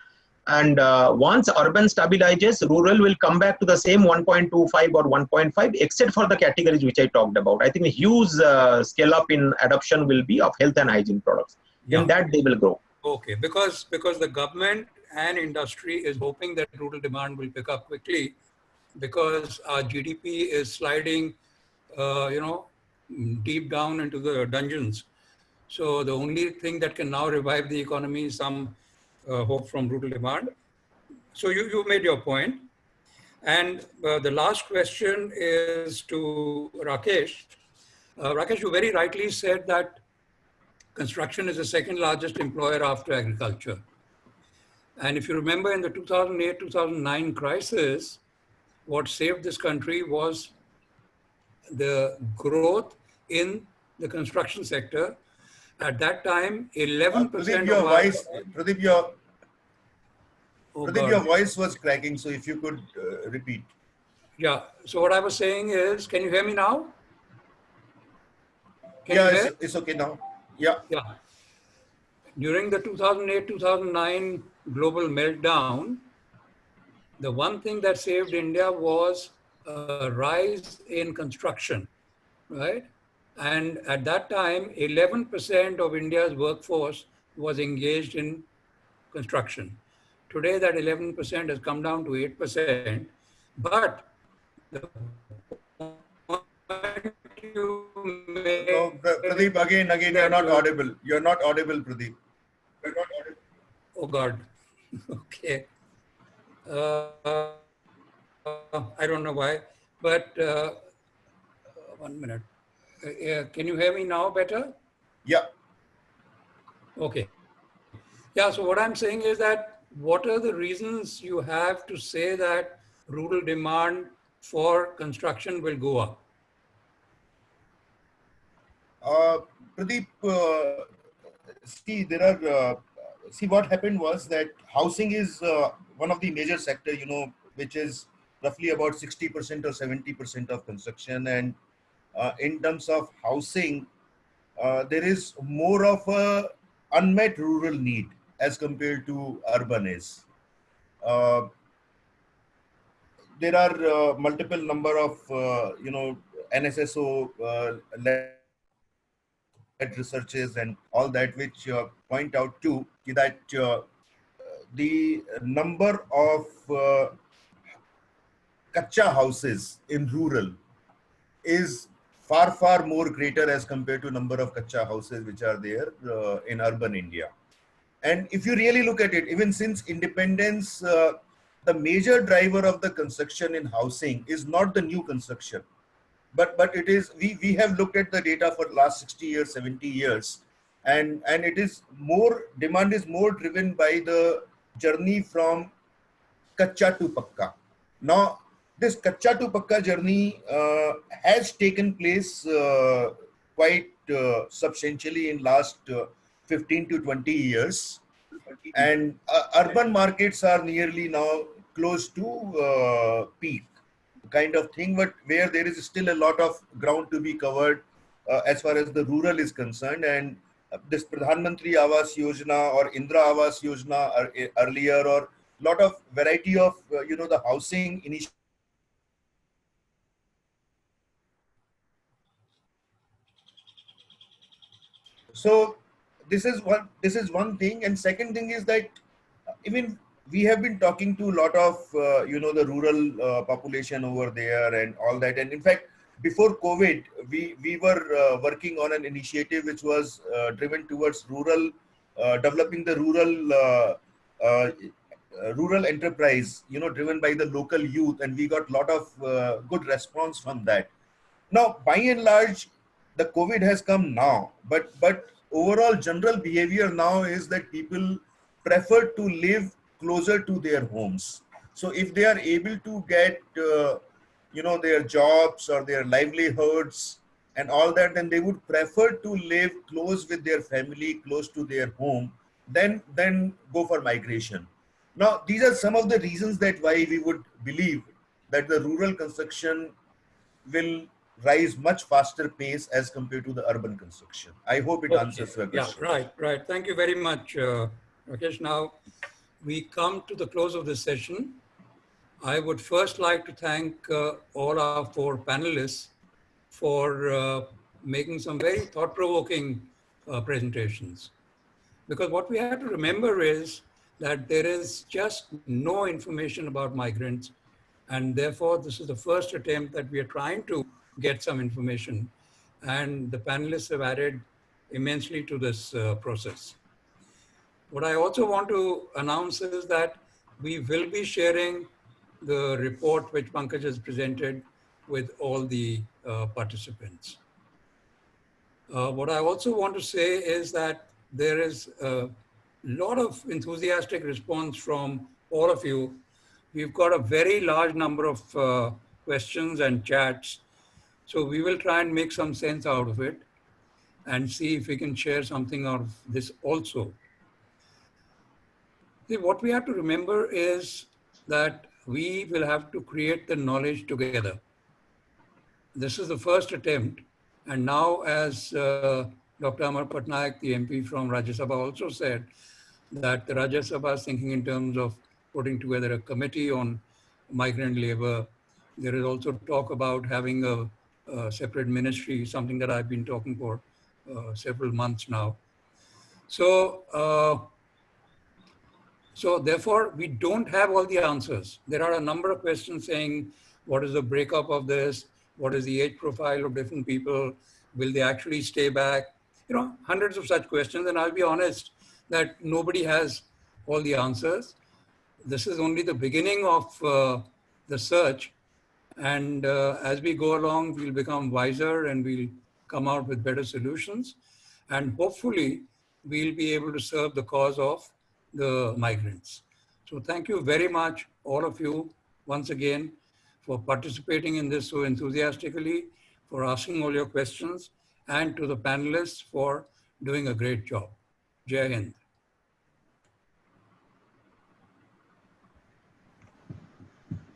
And once urban stabilizes, rural will come back to the same 1.25 or 1.5, except for the categories which I talked about. I think a huge scale up in adoption will be of health and hygiene products. Yeah. In that they will grow. Okay, because the government and industry is hoping that rural demand will pick up quickly, because our GDP is sliding, deep down into the dungeons. So the only thing that can now revive the economy is some hope from rural demand. So you made your point. And the last question is to Rakesh. Rakesh, you very rightly said that construction is the second largest employer after agriculture. And if you remember, in the 2008-2009 crisis, what saved this country was the growth in the construction sector. At that time, 11% Pradeep, your voice was cracking, so if you could repeat. Yeah, so what I was saying is, can you hear me now? It's okay now. Yeah. During the 2008-2009 global meltdown, the one thing that saved India was a rise in construction, right? And at that time, 11% of India's workforce was engaged in construction. Today, that 11% has come down to 8%. But the point you No, made Pradeep, again, is you're that not audible. You're not audible, Pradeep. You're not audible. oh God, okay. I don't know why, but 1 minute. Can you hear me now better? Yeah. Okay. Yeah, so what I'm saying is that what are the reasons you have to say that rural demand for construction will go up? Pradeep, see, there are, see, what happened was that housing is one of the major sector, which is roughly about 60% or 70% of construction. And in terms of housing, there is more of a unmet rural need as compared to urban is. Uh, there are multiple number of, NSSO led researches and all that, which point out to that the number of kacha houses in rural is far, far more greater as compared to number of kacha houses which are there in urban India. And if you really look at it, even since independence, the major driver of the construction in housing is not the new construction, but it is, we have looked at the data for last 60 years, 70 years, and it is more, demand is more driven by the journey from kacha to pakka. Now, this kacha to pakka journey has taken place quite substantially in last 15 to 20 years. And urban markets are nearly now close to peak kind of thing, but where there is still a lot of ground to be covered as far as the rural is concerned. And this Pradhan Mantri Awas Yojana or Indra Awas Yojana earlier, or lot of variety of the housing initiatives. So this is one thing, and second thing is that even we have been talking to a lot of the rural population over there and all that. And in fact, before COVID, we were working on an initiative which was driven towards rural developing the uh, rural enterprise, driven by the local youth, and we got a lot of good response from that. Now, by and large, the COVID has come now, but overall general behavior now is that people prefer to live closer to their homes. So if they are able to get their jobs or their livelihoods and all that, then they would prefer to live close with their family, close to their home, then go for migration. Now, these are some of the reasons that why we would believe that the rural construction will rise much faster pace as compared to the urban construction. I hope it answers your question. Yeah, right. Thank you very much, Rakesh. Now, we come to the close of this session. I would first like to thank all our four panelists for making some very thought-provoking presentations. Because what we have to remember is that there is just no information about migrants, and therefore this is the first attempt that we are trying to get some information, and the panelists have added immensely to this process. What I also want to announce is that we will be sharing the report which Pankaj has presented with all the participants. What I also want to say is that there is a lot of enthusiastic response from all of you. We've got a very large number of questions and chats. So we will try and make some sense out of it and see if we can share something out of this also. See, what we have to remember is that we will have to create the knowledge together. This is the first attempt. And now, as Dr. Amar Patnaik, the MP from Rajya Sabha, also said that the Rajya Sabha is thinking in terms of putting together a committee on migrant labor. There is also talk about having a separate ministry, something that I've been talking for several months now. So, so therefore, we don't have all the answers. There are a number of questions saying, what is the breakup of this? What is the age profile of different people? Will they actually stay back? You know, hundreds of such questions. And I'll be honest that nobody has all the answers. This is only the beginning of the search. And as we go along, we'll become wiser and we'll come out with better solutions. And hopefully, we'll be able to serve the cause of the migrants. So thank you very much, all of you, once again, for participating in this so enthusiastically, for asking all your questions, and to the panelists for doing a great job. Jai Hind.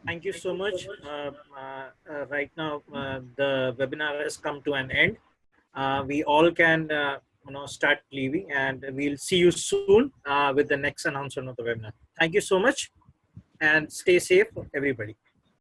Thank you so much. Right now, the webinar has come to an end. We all can start leaving, and we'll see you soon with the next announcement of the webinar. Thank you so much, and stay safe, everybody.